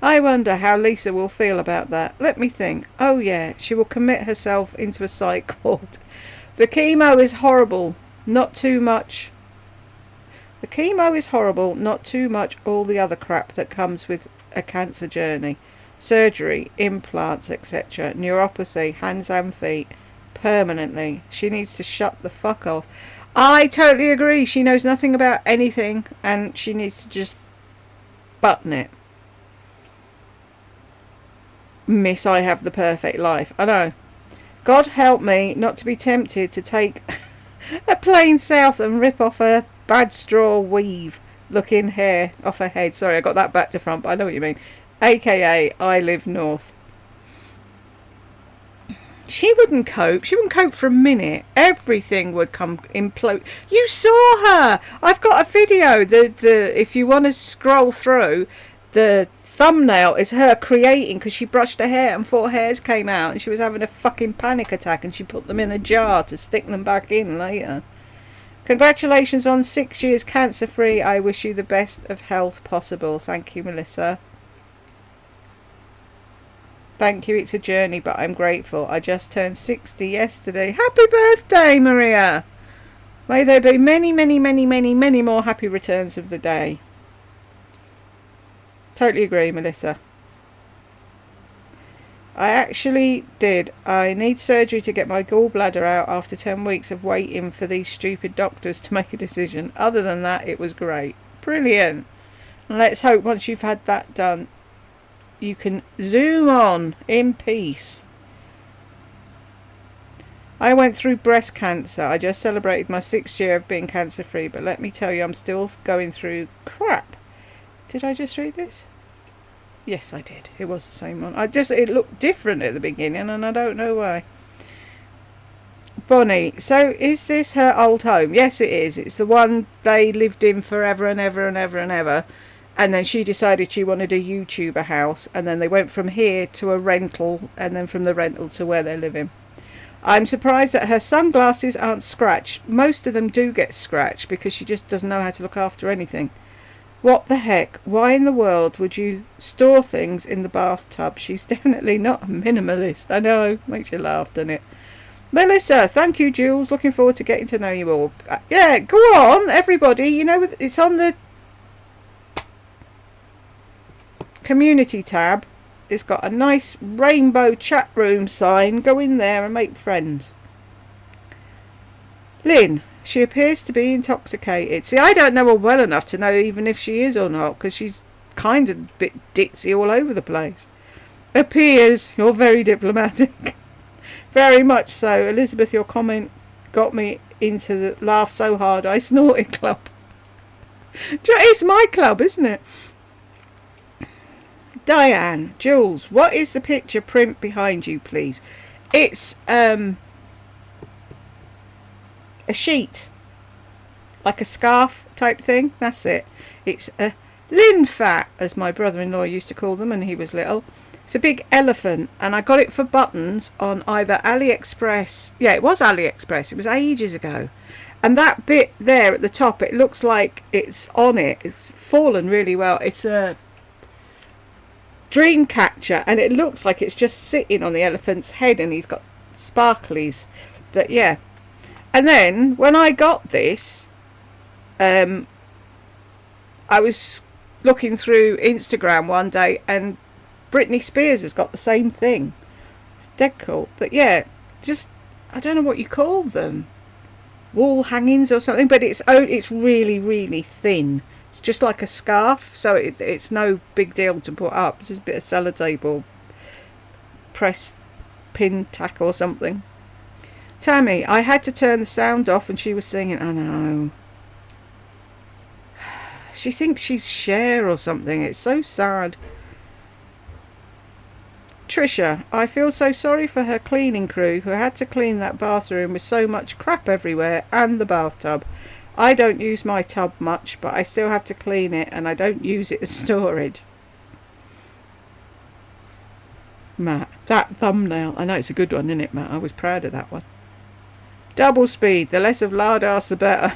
I wonder how Lisa will feel about that. Let me think. Oh yeah, she will commit herself into a psych ward. The chemo is horrible, not too much. The chemo is horrible, not too much all the other crap that comes with a cancer journey. Surgery, implants, etc. Neuropathy, hands and feet, permanently. She needs to shut the fuck off. I totally agree. She knows nothing about anything, and she needs to just button it. Miss, I have the perfect life. I know. God help me not to be tempted to take a plane south and rip off her bad straw weave looking hair off her head. Sorry, I got that back to front, but I know what you mean. AKA, I live north. She wouldn't cope. She wouldn't cope for a minute. Everything would come implode. You saw her. I've got a video. If you want to scroll through the thumbnail is her creating, because she brushed her hair and 4 hairs came out and she was having a fucking panic attack, and she put them in a jar to stick them back in later. Congratulations on 6 years cancer free. I wish you the best of health possible. Thank you, Melissa. Thank you. It's a journey, but I'm grateful. I just turned 60 yesterday. Happy birthday, Maria. May there be many, many, many, many, many more happy returns of the day. Totally agree, Melissa. I actually did. I need surgery to get my gallbladder out after 10 weeks of waiting for these stupid doctors to make a decision. Other than that, it was great. Brilliant. And let's hope once you've had that done, you can zoom on in peace. I went through breast cancer. I just celebrated my 6th year of being cancer free, but let me tell you, I'm still going through crap. Did I just read this? Yes, I did. It was the same one. It looked different at the beginning, and I don't know why. Bonnie, so is this her old home? Yes, it is. It's the one they lived in forever and ever and ever and ever. And then she decided she wanted a YouTuber house, and then they went from here to a rental, and then from the rental to where they're living. I'm surprised that her sunglasses aren't scratched. Most of them do get scratched because she just doesn't know how to look after anything. What the heck? Why in the world would you store things in the bathtub? She's definitely not a minimalist. I know, makes you laugh, doesn't it? Melissa, thank you, Jules. Looking forward to getting to know you all. Yeah, go on, everybody. You know, it's on the community tab. It's got a nice rainbow chat room sign. Go in there and make friends. Lynn, she appears to be intoxicated. See, I don't know her well enough to know even if she is or not, because she's kind of a bit ditzy all over the place. Appears. You're very diplomatic. Very much so. Elizabeth, your comment got me into the laugh so hard I snorted club. It's my club, isn't it? Diane, Jules, what is the picture print behind you, please? It's a sheet, like a scarf type thing. That's it. It's a linfat, as my brother-in-law used to call them when he was little. It's a big elephant, and I got it for buttons on either AliExpress. Yeah, it was AliExpress. It was ages ago. And that bit there at the top, it looks like it's on it. It's fallen really well. It's a dream catcher, and it looks like it's just sitting on the elephant's head, and he's got sparklies. But yeah. And then when I got this, I was looking through Instagram one day, and Britney Spears has got the same thing. It's dead cool. But yeah, just, I don't know what you call them, wall hangings or something, but it's really, really thin. It's just like a scarf, so it's no big deal to put up. It's just a bit of sellotape or press pin tack or something. Tammy, I had to turn the sound off and she was singing. I know. She thinks she's Cher or something. It's so sad. Trisha, I feel so sorry for her cleaning crew who had to clean that bathroom with so much crap everywhere, and the bathtub. I don't use my tub much, but I still have to clean it, and I don't use it as storage. Matt, that thumbnail. I know it's a good one, isn't it, Matt? I was proud of that one. Double speed. The less of lard ass, the better.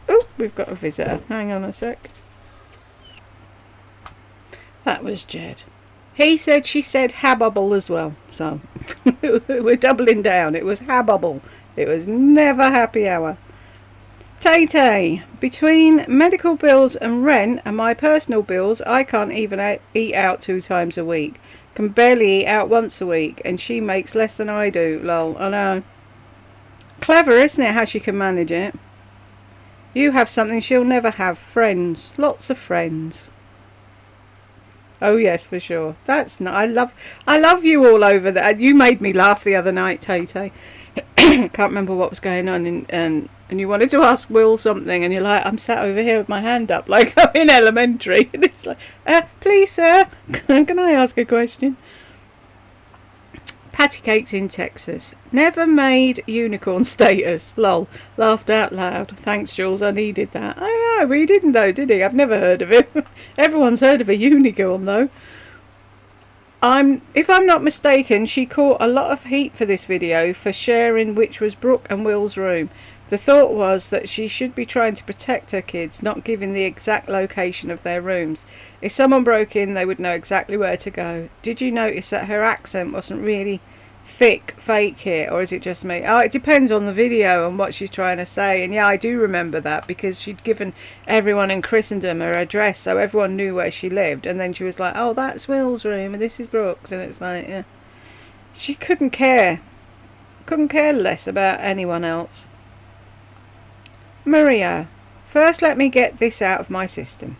Oh, we've got a visitor. Hang on a sec. That was Jed. He said, she said, habubble as well. So, we're doubling down. It was habubble. It was never happy hour. Tay-Tay, between medical bills and rent and my personal bills, I can't even eat out 2 times a week. Can barely eat out once a week, and she makes less than I do. Lol, I know. Clever, isn't it, how she can manage it? You have something she'll never have. Friends. Lots of friends. Oh yes, for sure. That's not. I love you all over there. You made me laugh the other night, Tay-Tay. Can't remember what was going on, and you wanted to ask Will something, and you're like, I'm sat over here with my hand up like I'm in elementary. And it's like, please sir, can I ask a question? Patty cakes in Texas. Never made unicorn status. Lol. Laughed out loud. Thanks, Jules. I needed that. I know, but he didn't though, did he? I've never heard of him. Everyone's heard of a unicorn though. If I'm not mistaken, she caught a lot of heat for this video for sharing which was Brooke and Will's room. The thought was that she should be trying to protect her kids, not giving the exact location of their rooms. If someone broke in, they would know exactly where to go. Did you notice that her accent wasn't really thick, fake here, or is it just me? Oh, it depends on the video and what she's trying to say. And yeah, I do remember that because she'd given everyone in Christendom her address, so everyone knew where she lived. And then she was like, "Oh, that's Will's room, and this is Brooke's," and it's like, yeah, she couldn't care less about anyone else. Maria, first let me get this out of my system.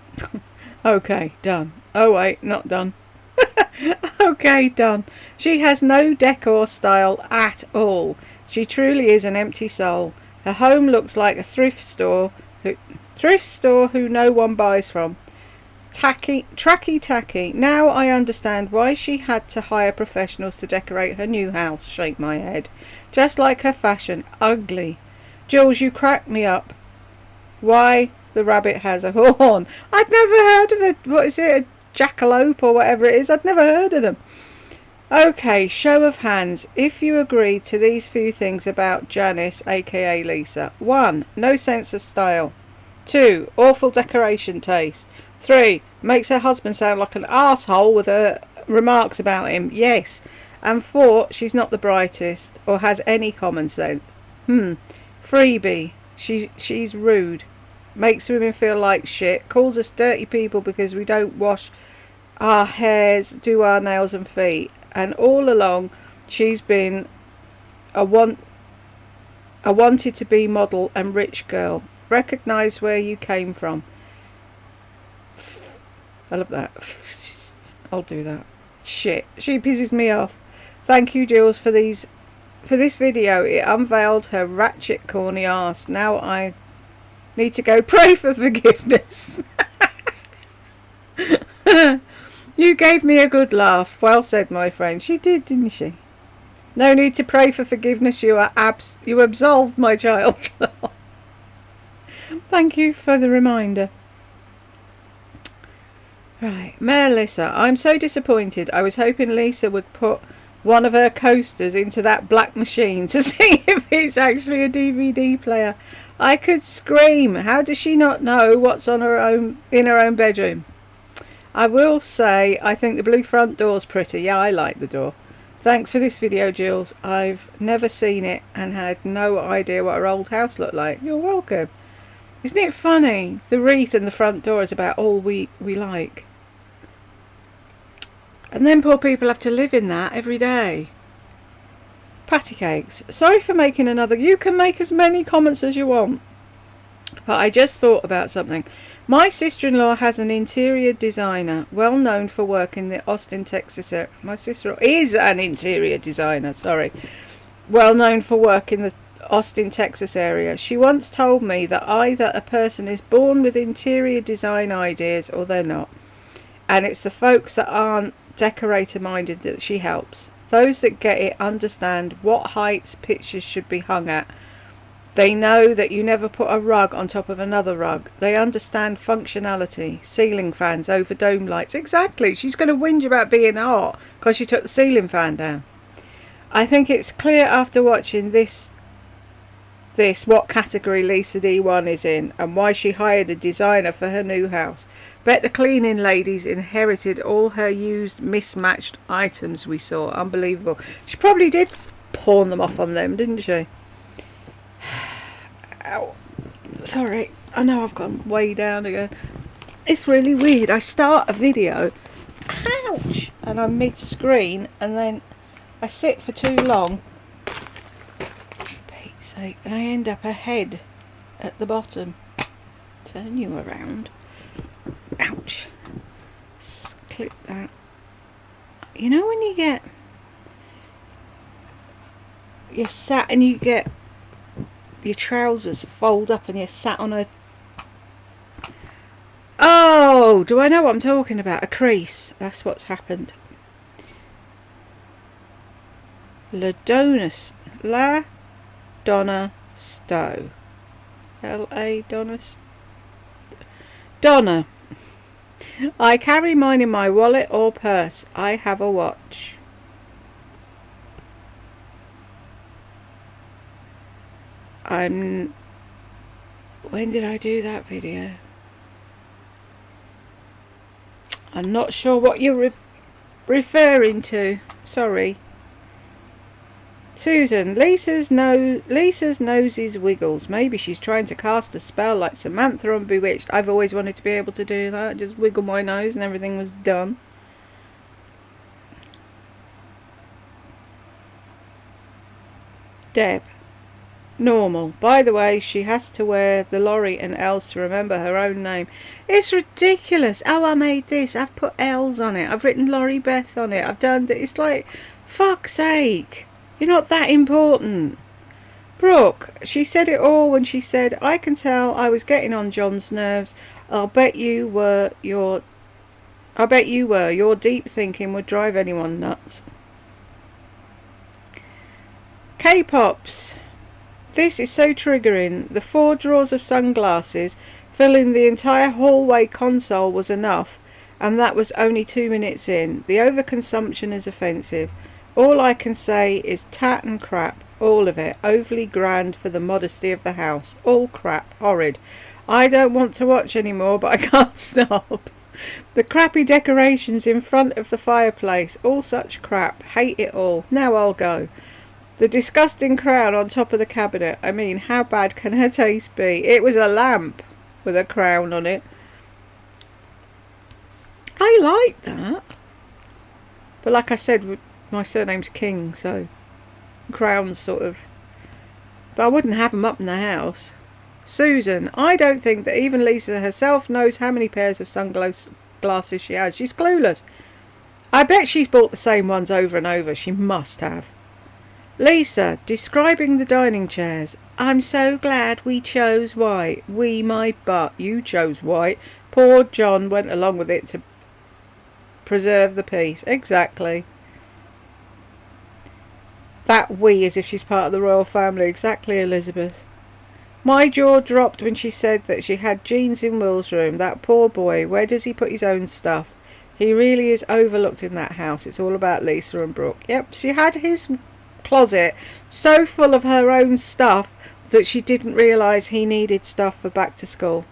Okay, done. Oh wait, not done. Okay, done. She has no decor style at all. She truly is an empty soul. Her home looks like a thrift store who no one buys from. Tacky. Now I understand why she had to hire professionals to decorate her new house. Shake my head. Just like her fashion. Ugly. Jules, you crack me up. Why the rabbit has a horn. I'd never heard of it. What is it? A jackalope or whatever it is. I'd never heard of them. Okay, show of hands. If you agree to these few things about Janice, aka Lisa. 1. No sense of style. 2. Awful decoration taste. 3. Makes her husband sound like an arsehole with her remarks about him. Yes. And 4. She's not the brightest or has any common sense. Freebie. She's rude. Makes women feel like shit. Calls us dirty people because we don't wash our hairs, do our nails and feet. And all along she's been a wanted to be model and rich girl. Recognise where you came from. I love that. I'll do that. Shit. She pisses me off. Thank you, Jules, for this video. It unveiled her ratchet corny ass. Now I need to go pray for forgiveness. You gave me a good laugh. Well said, my friend. She did, didn't she? No need to pray for forgiveness. You absolved my child. Thank you for the reminder. Right, Melissa, I'm so disappointed. I was hoping Lisa would put one of her coasters into that black machine to see if it's actually a DVD player. I could scream. How does she not know what's in her own bedroom? I will say I think the blue front door's pretty. Yeah, I like the door. Thanks for this video, Jules. I've never seen it and had no idea what her old house looked like. You're welcome. Isn't it funny? The wreath and the front door is about all we like. And then poor people have to live in that every day. Patty cakes. Sorry for making another. You can make as many comments as you want. But I just thought about something. My sister-in-law has an interior designer, well known for work in the Austin, Texas area. My sister is an interior designer, sorry. Well known for work in the Austin, Texas area. She once told me that either a person is born with interior design ideas or they're not. And it's the folks that aren't decorator minded that she helps. Those that get it understand what heights pictures should be hung at. They know that you never put a rug on top of another rug. They understand functionality. Ceiling fans over dome lights. Exactly. She's going to whinge about being hot because she took the ceiling fan down. I think it's clear after watching this what category Lisa D1 is in and why she hired a designer for her new house. Bet the cleaning ladies inherited all her used mismatched items we saw. Unbelievable. She probably did pawn them off on them, didn't she? Ow. Sorry. I know I've gone way down again. It's really weird. I start a video. Ouch! And I'm mid-screen and then I sit for too long. Pete's sake. And I end up ahead at the bottom. Turn you around. Ouch. Just clip that. You know when you're sat and you get your trousers fold up and you're sat on a... Oh, do I know what I'm talking about? A crease. That's what's happened. La Donna Stowe. L.A. Donna. I carry mine in my wallet or purse. I have a watch. When did I do that video? I'm not sure what you're referring to. Sorry. Susan, Lisa's noses wiggles. Maybe she's trying to cast a spell like Samantha on Bewitched. I've always wanted to be able to do that. Just wiggle my nose and everything was done. Deb. Normal. By the way, she has to wear the Laurie and L's to remember her own name. It's ridiculous. Oh, I made this. I've put L's on it. I've written Laurie Beth on it. I've done it's like, fuck's sake. You're not that important. Brooke, she said it all when she said, I can tell I was getting on John's nerves. I'll bet you were. Your deep thinking would drive anyone nuts. K-Pops. This is so triggering. The 4 drawers of sunglasses filling the entire hallway console was enough, and that was only 2 minutes in. The overconsumption is offensive. All I can say is tat and crap. All of it. Overly grand for the modesty of the house. All crap. Horrid. I don't want to watch anymore, but I can't stop. The crappy decorations in front of the fireplace. All such crap. Hate it all. Now I'll go. The disgusting crown on top of the cabinet. I mean, how bad can her taste be? It was a lamp with a crown on it. I like that. But like I said, my surname's King, so crowns sort of. But I wouldn't have them up in the house. Susan, I don't think that even Lisa herself knows how many pairs of sunglasses she has. She's clueless. I bet she's bought the same ones over and over. She must have. Lisa, describing the dining chairs. I'm so glad we chose white. We, my butt. You chose white. Poor John went along with it to preserve the peace. Exactly. That we, as if she's part of the royal family. Exactly, Elizabeth. My jaw dropped when she said that she had jeans in Will's room. That poor boy. Where does he put his own stuff? He really is overlooked in that house. It's all about Lisa and Brooke. Yep, she had his closet so full of her own stuff that she didn't realise he needed stuff for back to school.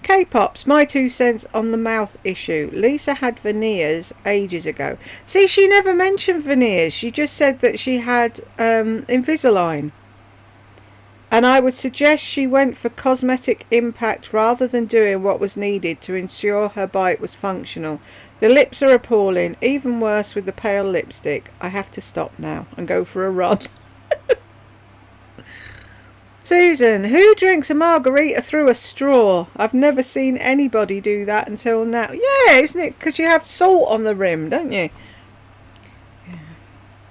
K-Pops, my 2 cents on the mouth issue. Lisa had veneers ages ago. See, she never mentioned veneers. She just said that she had Invisalign. And I would suggest she went for cosmetic impact rather than doing what was needed to ensure her bite was functional. The lips are appalling, even worse with the pale lipstick. I have to stop now and go for a run. Susan, who drinks a margarita through a straw? I've never seen anybody do that until now. Yeah, isn't it? Because you have salt on the rim, don't you? Yeah.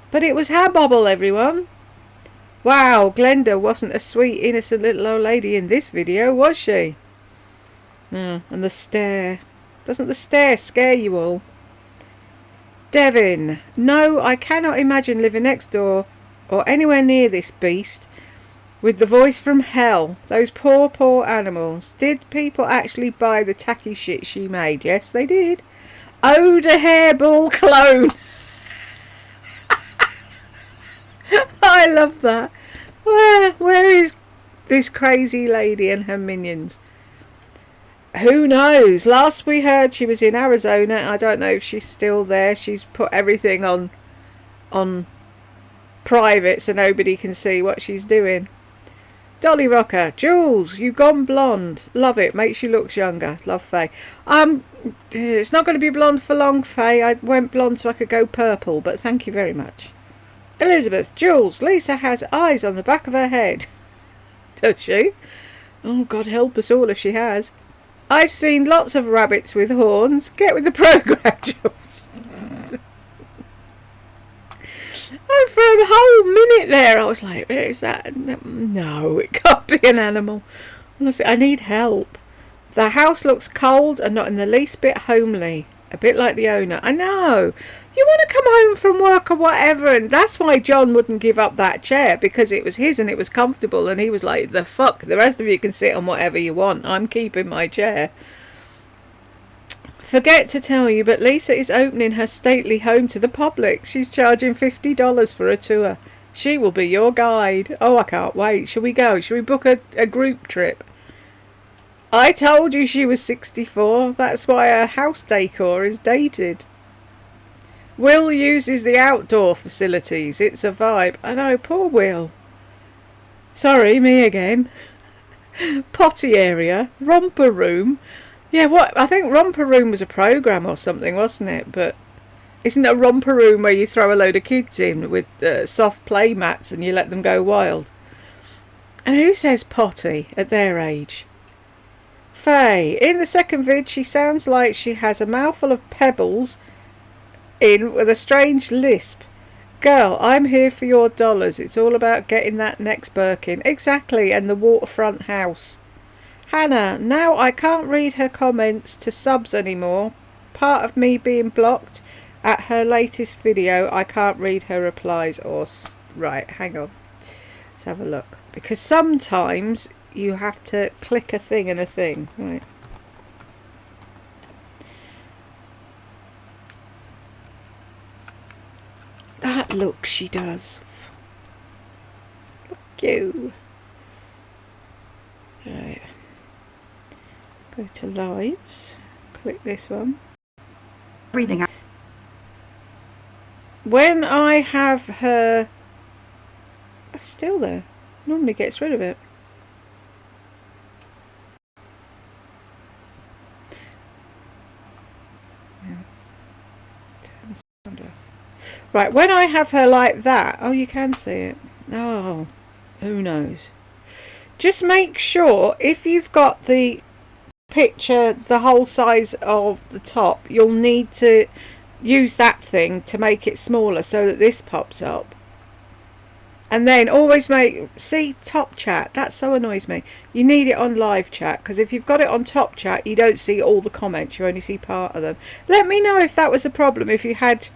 But it was Habobble, everyone. Wow, Glenda wasn't a sweet, innocent little old lady in this video, was she? No, and the stare. Doesn't the stare scare you all? Devin, no, I cannot imagine living next door or anywhere near this beast. With the voice from hell. Those poor, poor animals. Did people actually buy the tacky shit she made? Yes, they did. Oda hairball clone. I love that. Where is this crazy lady and her minions? Who knows? Last we heard she was in Arizona. I don't know if she's still there. She's put everything on private so nobody can see what she's doing. Dolly Rocker, Jules, you've gone blonde. Love it. Makes you look younger. Love Faye. It's not going to be blonde for long, Faye. I went blonde so I could go purple, but thank you very much. Elizabeth, Jules, Lisa has eyes on the back of her head. Does she? Oh, God help us all if she has. I've seen lots of rabbits with horns. Get with the programme, Jules. Oh, for a whole minute there, I was like, is that? No, it can't be an animal. Honestly, I need help. The house looks cold and not in the least bit homely. A bit like the owner. I know. You want to come home from work or whatever, and that's why John wouldn't give up that chair, because it was his and it was comfortable, and he was like, the fuck, the rest of you can sit on whatever you want. I'm keeping my chair. Forget to tell you, but Lisa is opening her stately home to the public. She's charging $50 for a tour. She will be your guide. Oh, I can't wait. Shall we go? Shall we book a group trip? I told you she was 64. That's why her house decor is dated. Will uses the outdoor facilities. It's a vibe. I know, poor Will. Sorry, me again. Potty area. Romper room. Yeah, what? I think Romper Room was a programme or something, wasn't it? But isn't a Romper Room where you throw a load of kids in with soft play mats and you let them go wild? And who says potty at their age? Faye, in the second vid, she sounds like she has a mouthful of pebbles in with a strange lisp. Girl, I'm here for your dollars. It's all about getting that next Birkin. Exactly, and the waterfront house. Hannah, now I can't read her comments to subs anymore. Part of me being blocked at her latest video. I can't read her replies or... Right, hang on. Let's have a look. Because sometimes you have to click a thing and a thing. Right. That look she does. Look you. Right. Go to lives. Click this one. Everything. When I have her... That's still there. Normally gets rid of it. Right, when I have her like that... Oh, you can see it. Oh, who knows? Just make sure, if you've got the picture the whole size of the top, you'll need to use that thing to make it smaller so that this pops up. And then always see top chat, that so annoys me. You need it on live chat, because if you've got it on top chat you don't see all the comments, you only see part of them. Let me know if that was a problem, if you had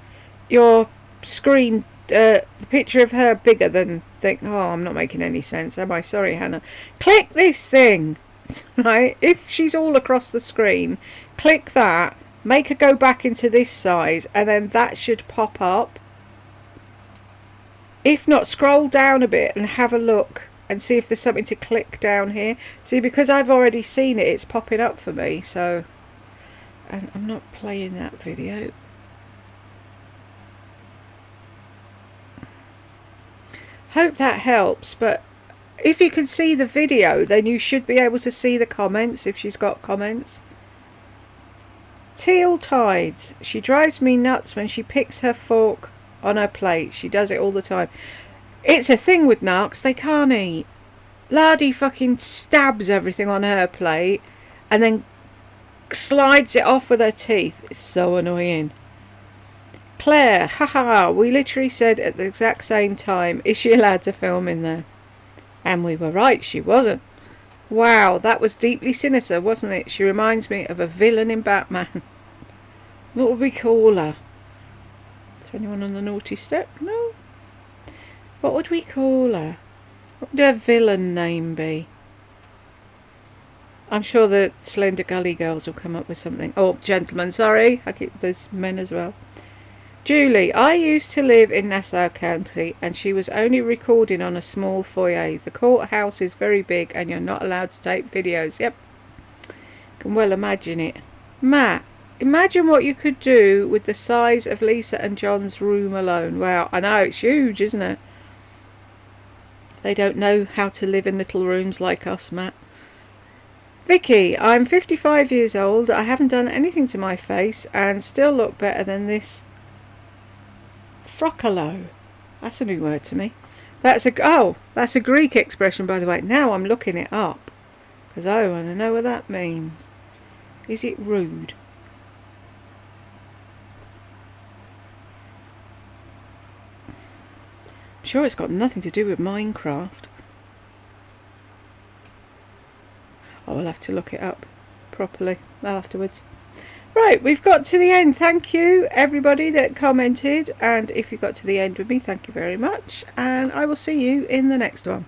your screen the picture of her bigger than oh, I'm not making any sense, am I? Sorry, Hannah. Click this thing, right? If she's all across the screen, click that, make her go back into this size, and then that should pop up. If not, scroll down a bit and have a look and see if there's something to click down here. See, because I've already seen it, it's popping up for me, so... And I'm not playing that video. Hope that helps, but if you can see the video, then you should be able to see the comments, if she's got comments. Teal Tides. She drives me nuts when she picks her fork on her plate. She does it all the time. It's a thing with narcs, they can't eat. Lardy fucking stabs everything on her plate and then slides it off with her teeth. It's so annoying. Claire, haha, we literally said at the exact same time, is she allowed to film in there? And we were right, she wasn't. Wow, that was deeply sinister, wasn't it? She reminds me of a villain in Batman. What would we call her? Is there anyone on the naughty step? No. What would we call her? What would her villain name be? I'm sure the Slender Gully Girls will come up with something. Oh, gentlemen, sorry. There's men as well. Julie, I used to live in Nassau County and she was only recording on a small foyer. The courthouse is very big and you're not allowed to take videos. Yep. Can well imagine it. Matt, imagine what you could do with the size of Lisa and John's room alone. Wow, I know, it's huge, isn't it? They don't know how to live in little rooms like us, Matt. Vicky, I'm 55 years old. I haven't done anything to my face and still look better than this. Frockalo. That's a new word to me. That's a Greek expression, by the way. Now I'm looking it up because I want to know what that means. Is it rude? I'm sure it's got nothing to do with Minecraft. I'll have to look it up properly afterwards. Right, we've got to the end. Thank you, everybody that commented. And if you got to the end with me, thank you very much. And I will see you in the next one.